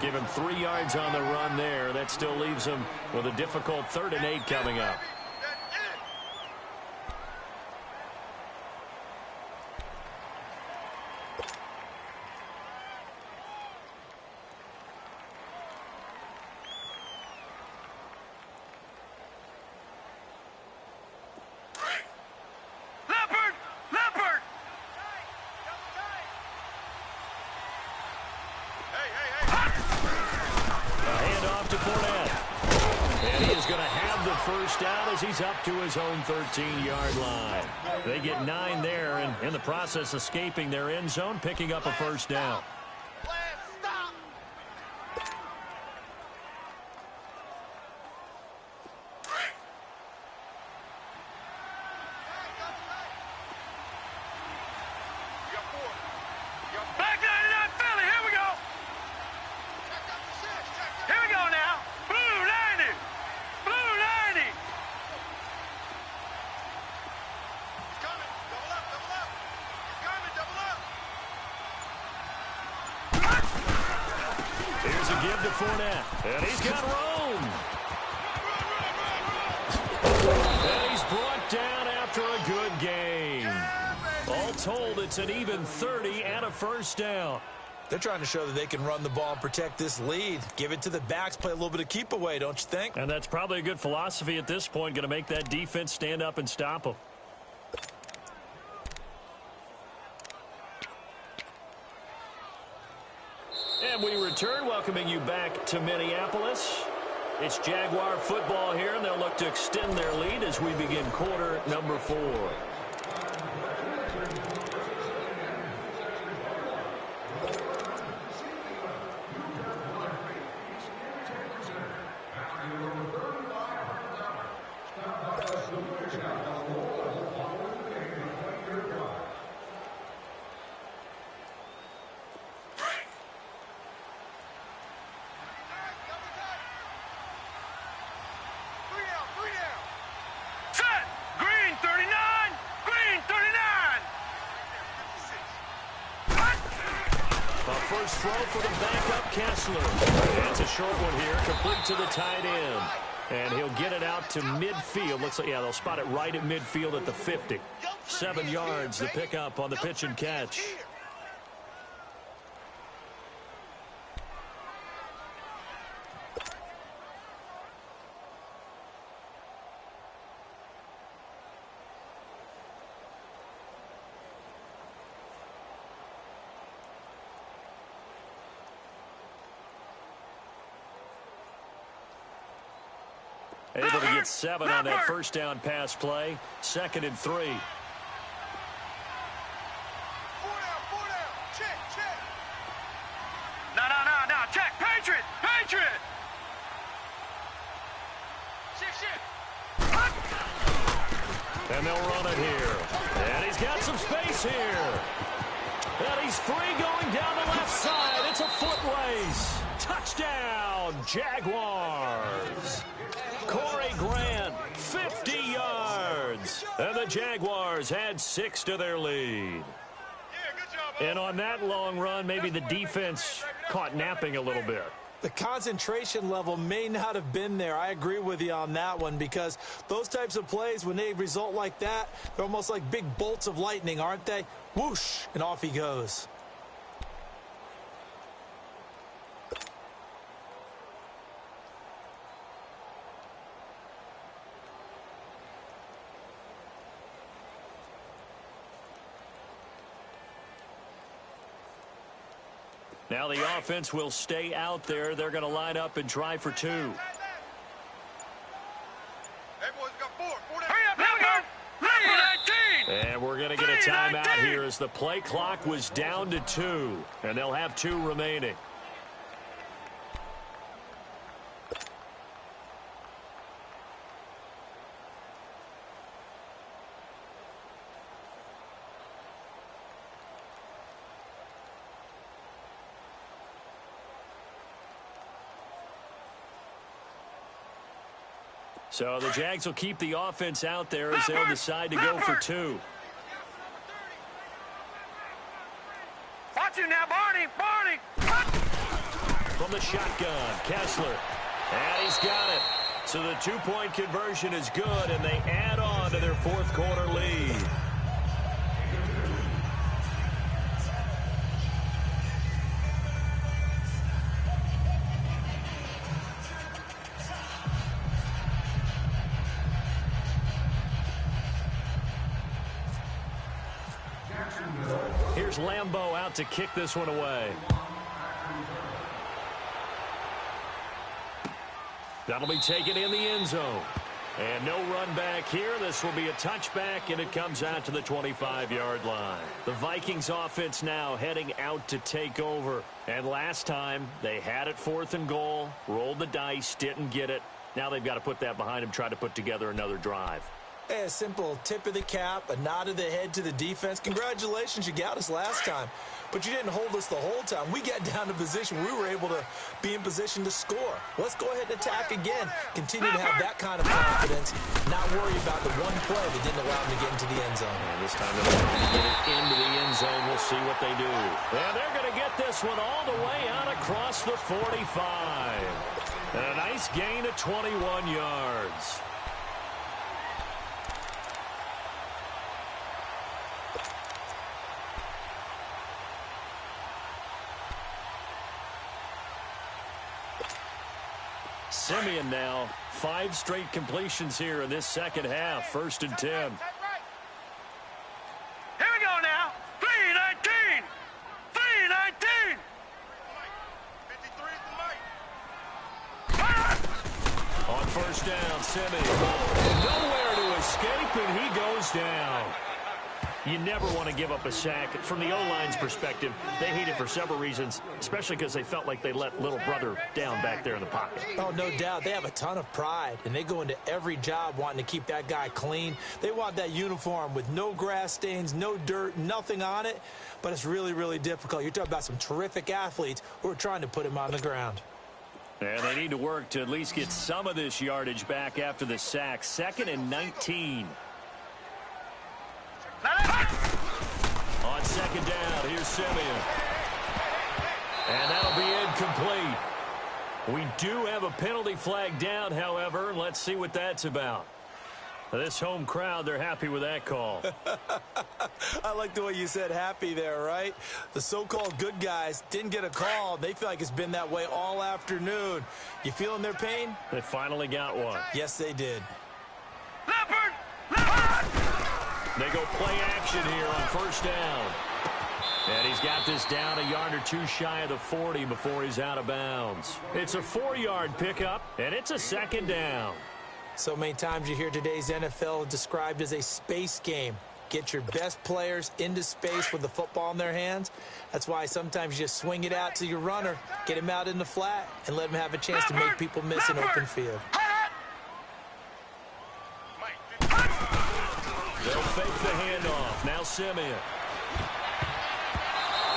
S1: Give him 3 yards on the run there. That still leaves him with a difficult 3rd and 8 coming up. First down as he's up to his own 13-yard line. They get 9 there, and in the process escaping their end zone, picking up a first down. Give to Fournette, and he's got room. And he's brought down after a good game. All told, it's an even 30 and a first down.
S2: They're trying to show that they can run the ball and protect this lead. Give it to the backs, play a little bit of keep away, don't you think?
S1: And that's probably a good philosophy at this point, going to make that defense stand up and stop them. And we return, welcoming you back to Minneapolis. It's Jaguar football here, and they'll look to extend their lead as we begin quarter number 4. First throw for the backup, Kessler. That's a short one here, complete to the tight end. And he'll get it out to midfield. Looks like, yeah, they'll spot it right at midfield at the 50. 7 yards to pick up on the pitch and catch. Able to get 7 on that first down pass play. 2nd and 3. 4
S4: down. Check. No. Check. Patriot. Shit.
S1: And they'll run it here. And he's got some space here. And he's free going down the left side. It's a foot race. Touchdown, Jaguars. Corey Grant, 50 yards. And the Jaguars add 6 to their lead. And on that long run, maybe the defense caught napping a little bit.
S2: The concentration level may not have been there. I agree with you on that one, because those types of plays, when they result like that, they're almost like big bolts of lightning, aren't they? Whoosh, and off he goes.
S1: Now the offense will stay out there. They're going to line up and try for two.
S3: Everyone's got four.
S4: Hurry up, here we go. 19.
S1: And we're going to get a timeout here as the play clock was down to 2. And they'll have 2 remaining. So the Jags will keep the offense out there as they'll decide to go for 2.
S4: Watch you now, Barney. Barney.
S1: From the shotgun, Kessler. And he's got it. So the 2-point conversion is good, and they add on to their fourth quarter lead. Here's Lambeau out to kick this one away. That'll be taken in the end zone. And no run back here. This will be a touchback, and it comes out to the 25-yard line. The Vikings offense now heading out to take over. And last time, they had it 4th and goal, rolled the dice, didn't get it. Now they've got to put that behind them, try to put together another drive.
S2: Hey, a simple tip of the cap, a nod of the head to the defense. Congratulations, you got us last time. But you didn't hold us the whole time. We got down to position. We were able to be in position to score. Let's go ahead and attack again. Continue to have that kind of confidence. Not worry about the one play that didn't allow them to get into the end zone.
S1: And this time they'll try to get it into the end zone. We'll see what they do. And they're going to get this one all the way out across the 45. And a nice gain of 21 yards. Simeon now, 5 straight completions here in this second half. 1st and 10.
S4: Here we go now. 3-19. 3-19.
S3: 53
S1: On 1st down, Simeon. Nowhere to escape, and he goes down. You never want to give up a sack. From the O-line's perspective, they hate it for several reasons, especially because they felt like they let little brother down back there in the pocket.
S2: Oh, no doubt. They have a ton of pride, and they go into every job wanting to keep that guy clean. They want that uniform with no grass stains, no dirt, nothing on it, but it's really, really difficult. You're talking about some terrific athletes who are trying to put him on the ground.
S1: And they need to work to at least get some of this yardage back after the sack. 2nd and 19. On 2nd down, here's Simeon. And that'll be incomplete. We do have a penalty flag down, however. Let's see what that's about. This home crowd, they're happy with that call.
S2: I like the way you said happy there, right? The so-called good guys didn't get a call. They feel like it's been that way all afternoon. You feeling their pain?
S1: They finally got one.
S2: Yes, they did.
S4: Leopard!
S1: They go play action here on 1st down. And he's got this down a yard or two shy of the 40 before he's out of bounds. It's a 4-yard pickup, and it's a 2nd down.
S2: So many times you hear today's NFL described as a space game. Get your best players into space with the football in their hands. That's why sometimes you just swing it out to your runner, get him out in the flat, and let him have a chance to make people miss an open field.
S1: They'll fake the handoff. Now Simeon.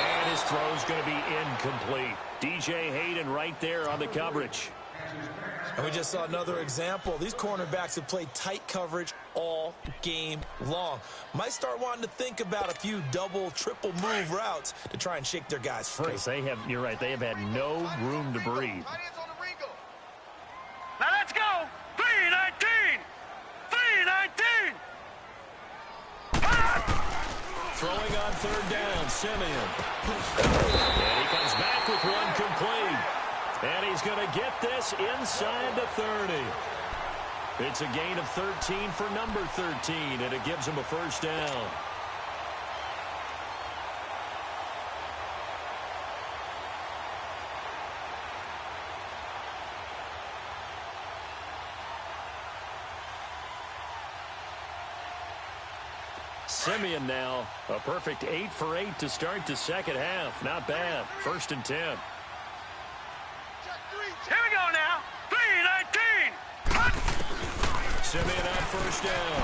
S1: And his throw's going to be incomplete. DJ Hayden right there on the coverage.
S2: And we just saw another example. These cornerbacks have played tight coverage all game long. Might start wanting to think about a few double, triple move routes to try and shake their guys free.
S1: They have, you're right, they have had no room to breathe.
S4: Now let's go. 3-19. 3-19.
S1: Throwing on 3rd down, Simeon. And he comes back with one complete. And he's going to get this inside the 30. It's a gain of 13 for number 13, and it gives him a 1st down. Simeon now. A perfect 8 for 8 to start the second half. Not bad. 1st and 10.
S4: Here we go now. 3-19.
S1: Simeon on 1st down.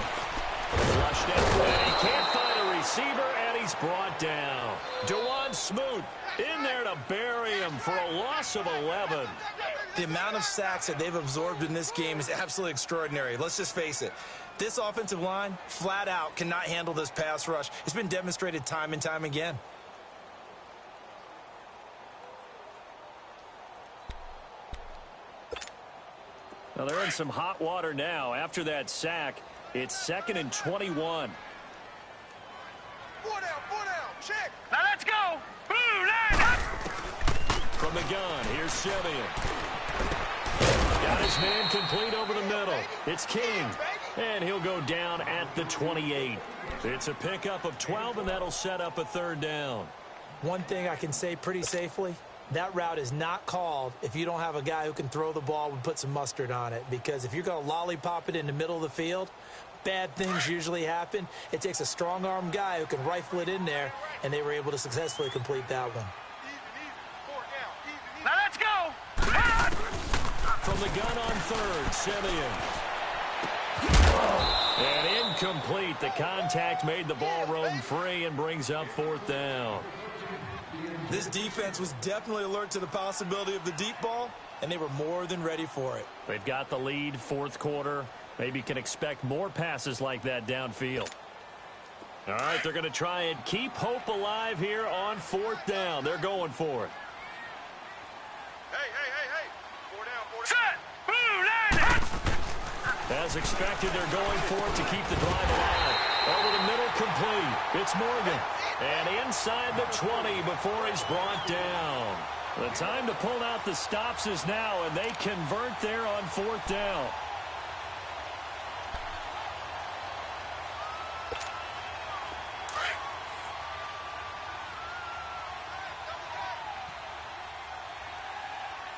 S1: Flushed out, and he can't find a receiver, and he's brought down. DeJuan Smoot in there to bury him for a loss of 11.
S2: The amount of sacks that they've absorbed in this game is absolutely extraordinary. Let's just face it. This offensive line, flat out, cannot handle this pass rush. It's been demonstrated time and time again.
S1: Well, they're in some hot water now. After that sack, it's 2nd and 21.
S3: 4 down, check.
S4: Now let's go. Blue line up.
S1: From the gun, here's Simeon. Got his man complete over the middle. It's King, and he'll go down at the 28. It's a pickup of 12, and that'll set up a 3rd down.
S2: One thing I can say pretty safely, that route is not called if you don't have a guy who can throw the ball and put some mustard on it. Because if you're going to lollipop it in the middle of the field, bad things usually happen. It takes a strong-arm guy who can rifle it in there, and they were able to successfully complete that one.
S4: Now let's go.
S1: From the gun on 3rd, Simeon. And incomplete. The contact made the ball roam free and brings up 4th down.
S2: This defense was definitely alert to the possibility of the deep ball, and they were more than ready for it.
S1: They've got the lead, 4th quarter. Maybe can expect more passes like that downfield. All right, they're going to try and keep hope alive here on 4th down. They're going for it.
S3: Hey. 4 down.
S4: Set. Blue line up.
S1: As expected, they're going for it to keep the drive alive. Over the middle, complete. It's Morgan. And inside the 20 before he's brought down. The time to pull out the stops is now, and they convert there on 4th down.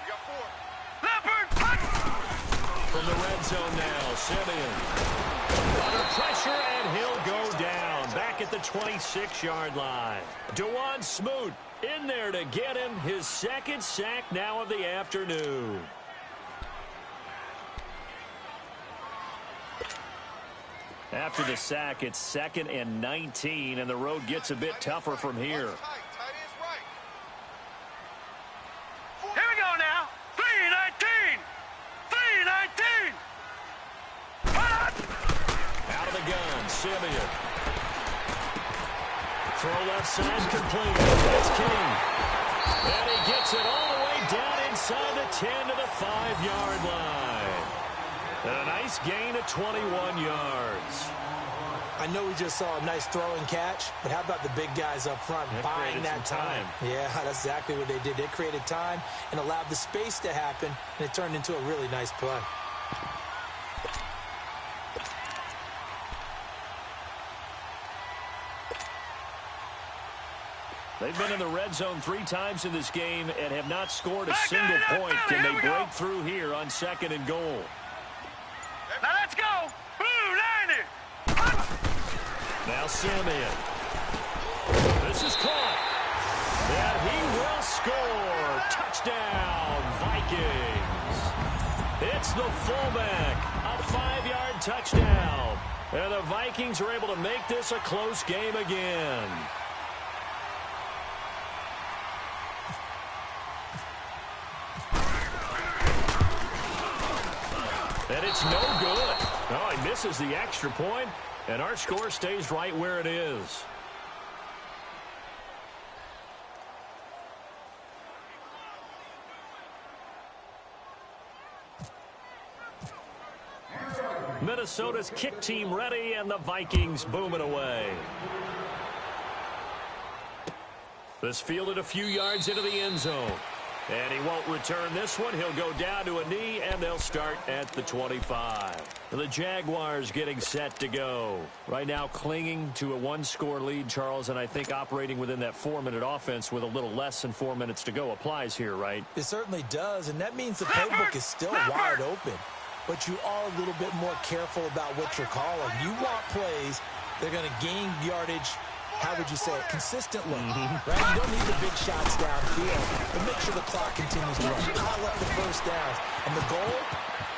S3: We got 4.
S4: Leopard.
S1: From the red zone now, Simeon. Under pressure, and he'll go down. Back at the 26-yard line. DeJuan Smoot in there to get him his 2nd sack now of the afternoon. After the sack, it's 2nd and 19, and the road gets a bit tougher from here.
S3: Tight end's right.
S4: Here we go now. 3-19. 3-19.
S1: Out of the gun, Simeon. Throw left side complete. That's King. And he gets it all the way down inside the 10 to the 5-yard line. And a nice gain of 21 yards.
S2: I know we just saw a nice throw and catch, but how about the big guys up front buying that time? Yeah, that's exactly what they did. They created time and allowed the space to happen, and it turned into a really nice play.
S1: They've been in the red zone 3 times in this game and have not scored a single point. Can they break through here on 2nd and goal?
S4: Now let's go. Blue line.
S1: Now Simeon. This is caught. And he will score. Touchdown, Vikings. It's the fullback. A 5-yard touchdown. And the Vikings are able to make this a close game again. And it's no good. Oh, he misses the extra point, and our score stays right where it is. Minnesota's kick team ready, and the Vikings booming away. This fielded a few yards into the end zone. And he won't return this one. He'll go down to a knee, and they'll start at the 25. The Jaguars getting set to go. Right now clinging to a 1-score lead, Charles, and I think operating within that 4-minute offense with a little less than 4 minutes to go applies here, right?
S2: It certainly does, and that means the playbook is still wide open. But you are a little bit more careful about what you're calling. You want plays They're going to gain yardage, how would you say it, consistently. Right? You don't need the big shots downfield, but make sure the clock continues to run. Pile up the first downs. And the goal,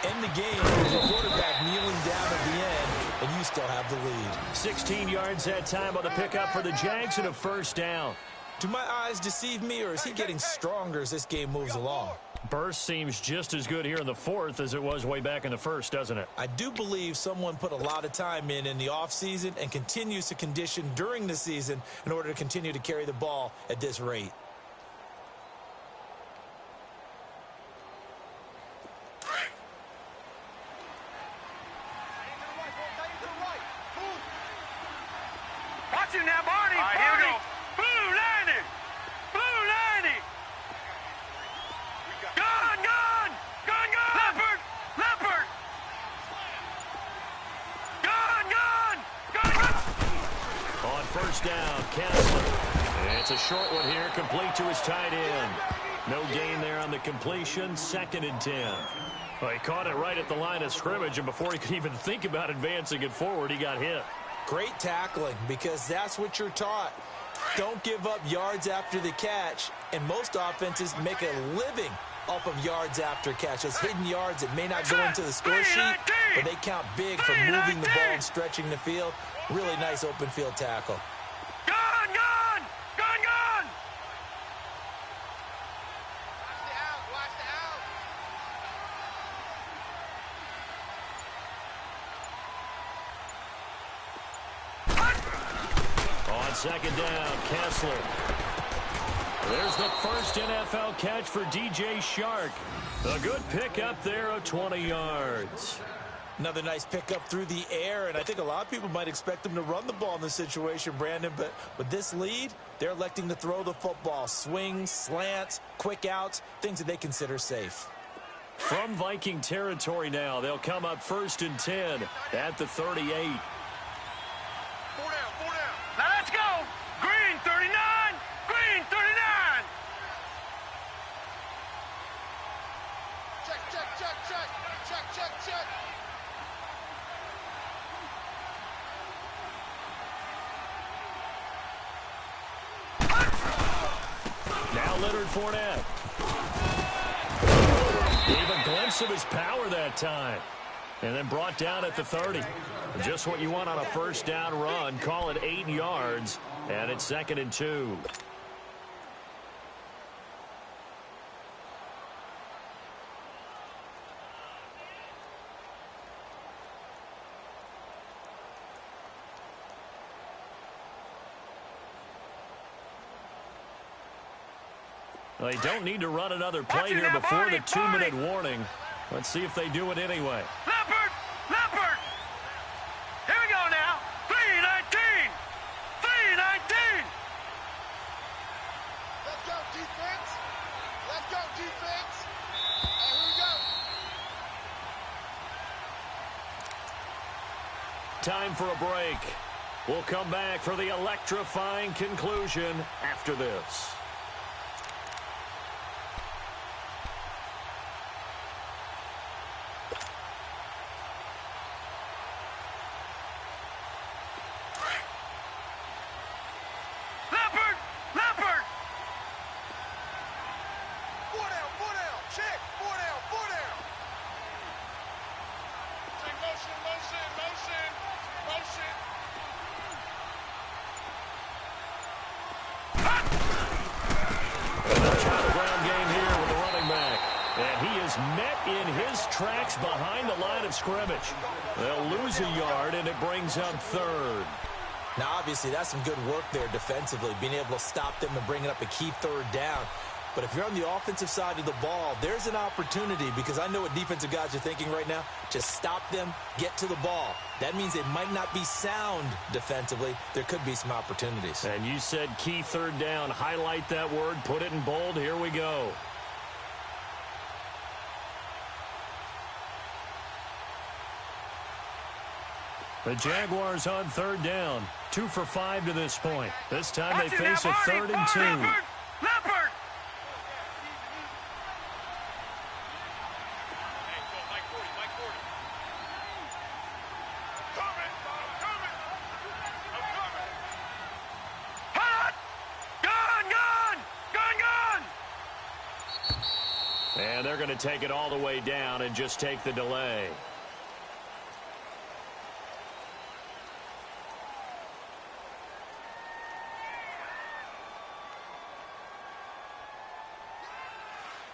S2: end the game with the quarterback kneeling down at the end, and you still have the lead.
S1: 16 yards that time on the pickup for the Jags and a first down.
S2: Do my eyes deceive me, or is he getting stronger as this game moves along?
S1: Burst seems just as good here in the fourth as it was way back in the first, doesn't it?
S2: I do believe someone put a lot of time in the offseason and continues to condition during the season in order to continue to carry the ball at this rate.
S4: Watch him now, Barney. All right, here we go. Blue 90. Blue 90. Gun, gun. Gun, gun. Leopard. Leopard. Gun, gun. Gun, gun.
S1: On first down, Kessler. It's a short one here, complete to his tight end. No gain there on the completion, 2nd and 10. Well, he caught it right at the line of scrimmage, and before he could even think about advancing it forward, he got hit.
S2: Great tackling, because that's what you're taught. Don't give up yards after the catch, and most offenses make a living off of yards after catch. Those hidden yards that may not go into the score sheet, but they count big for moving the ball and stretching the field. Really nice open field tackle.
S4: Gun, gun. Gun, gun. Watch the out.
S1: On second down, Kessler. There's the first NFL catch for DJ Shark. A good pickup there of 20 yards.
S2: Another nice pickup through the air, and I think a lot of people might expect them to run the ball in this situation, Brandon, but with this lead, they're electing to throw the football. Swings, slants, quick outs, things that they consider safe.
S1: From Viking territory now, they'll come up 1st and 10 at the 38.
S4: 4 down, 4 down. Now let's go. Green 39. Green 39. Check, check, check, check. Check, check, check.
S1: Now Leonard Fournette. Gave a glimpse of his power that time. And then brought down at the 30. Just what you want on a first down run. Call it 8 yards. And it's 2nd and 2. They don't need to run another play here before the 2-minute warning. Let's see if they do it anyway.
S4: Leopard! Leopard! Here we go now. 3-19! 3-19! Let's go, defense! Let's go, defense! Here we go.
S1: Time for a break. We'll come back for the electrifying conclusion after this. Behind the line of scrimmage. They'll lose a yard, and it brings up 3rd.
S2: Now, obviously, that's some good work there defensively, being able to stop them and bringing up a key 3rd down. But if you're on the offensive side of the ball, there's an opportunity, because I know what defensive guys are thinking right now. Just stop them, get to the ball. That means they might not be sound defensively. There could be some opportunities.
S1: And you said key 3rd down. Highlight that word. Put it in bold. Here we go. The Jaguars on 3rd down. 2 for 5 to this point. This time they face a 3rd and 2.
S4: Leopard! Leopard!
S1: And they're going to take it all the way down and just take the delay.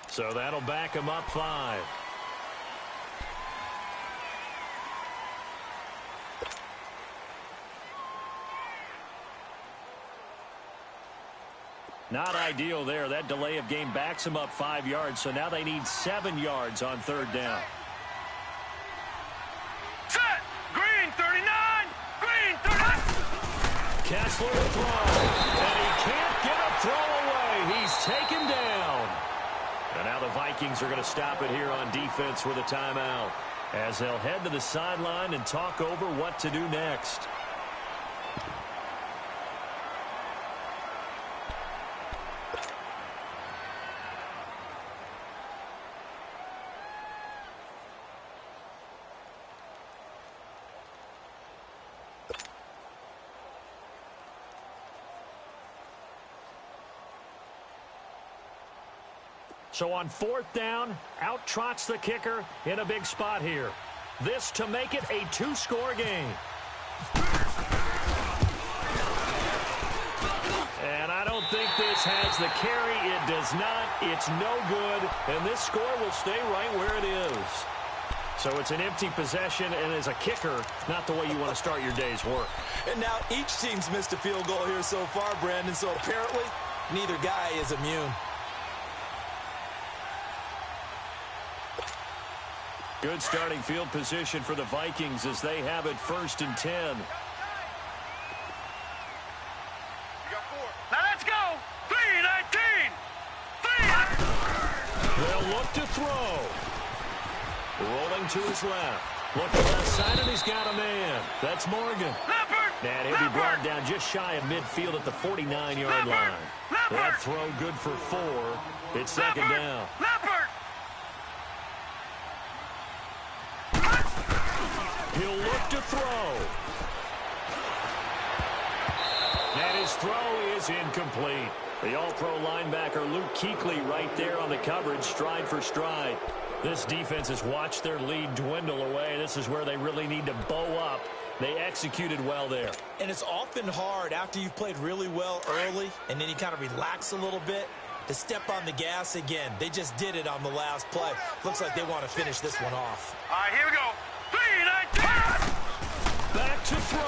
S1: So that'll back him up 5. Not ideal there. That delay of game backs them up 5 yards, so now they need 7 yards on 3rd down.
S4: Set! Green 39! Green 39!
S1: Kessler to throw, and he can't get a throw away. He's taken down. And now the Vikings are going to stop it here on defense with a timeout, as they'll head to the sideline and talk over what to do next. So on 4th down, out trots the kicker in a big spot here. This to make it a 2-score game. And I don't think this has the carry. It does not. It's no good. And this score will stay right where it is. So it's an empty possession, and as a kicker, not the way you want to start your day's work.
S2: And now each team's missed a field goal here so far, Brandon, so apparently neither guy is immune.
S1: Good starting field position for the Vikings as they have it 1st and 10.
S4: You got 4. Now let's go! 3-19! 3!
S1: They'll look to throw. Rolling to his left. Look to left side, and he's got a man. That's Morgan.
S4: Leopard!
S1: And he'll be brought down just shy of midfield at the 49-yard line. That throw good for 4. It's 2nd down.
S4: Leopard!
S1: He'll look to throw. And his throw is incomplete. The all-pro linebacker Luke Kuechly right there on the coverage, stride for stride. This defense has watched their lead dwindle away. This is where they really need to bow up. They executed well there.
S2: And it's often hard after you've played really well early and then you kind of relax a little bit to step on the gas again. They just did it on the last play. Looks like they want to finish this one off.
S4: All right, here we go. 3-19!
S1: Back to throw.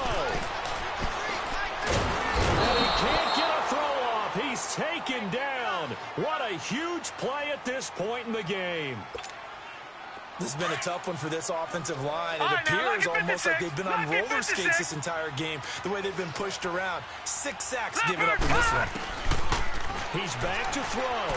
S1: And he can't get a throw off. He's taken down. What a huge play at this point in the game.
S2: This has been a tough one for this offensive line. It appears almost like they've been on roller skates this entire game, the way they've been pushed around. 6 sacks given up in this one.
S1: He's back to throw.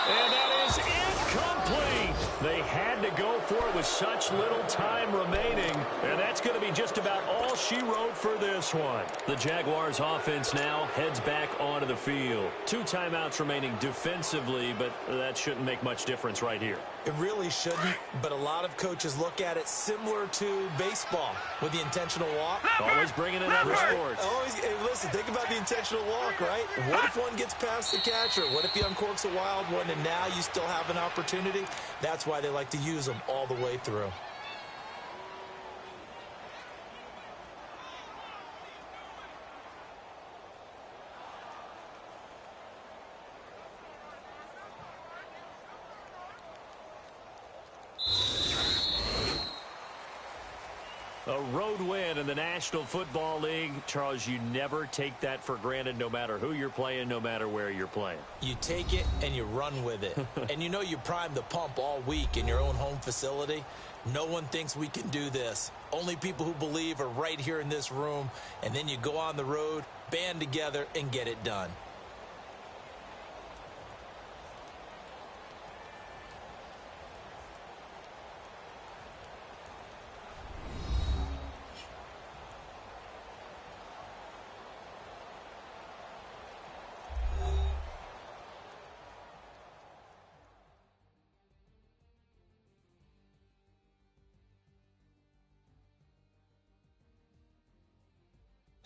S1: And that is incomplete. They had to go for it with such little time remaining. And that's going to be just about all she wrote for this one. The Jaguars offense now heads back onto the field. 2 timeouts remaining defensively, but that shouldn't make much difference right here.
S2: It really shouldn't, but a lot of coaches look at it similar to baseball with the intentional walk.
S1: Always bringing in other sports.
S2: Always, hey, listen, think about the intentional walk, right? What if one gets past the catcher? What if he uncorks a wild one and now you still have an opportunity? That's why they like to use them all the way through.
S1: A road win in the National Football League. Charles, you never take that for granted no matter who you're playing, no matter where you're playing.
S2: You take it and you run with it. And you know you primed the pump all week in your own home facility. No one thinks we can do this. Only people who believe are right here in this room. And then you go on the road, band together, and get it done.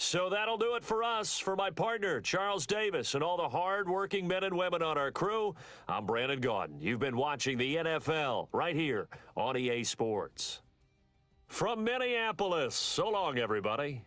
S1: So that'll do it for us. For my partner, Charles Davis, and all the hard-working men and women on our crew, I'm Brandon Gaudin. You've been watching the NFL right here on EA Sports. From Minneapolis, so long, everybody.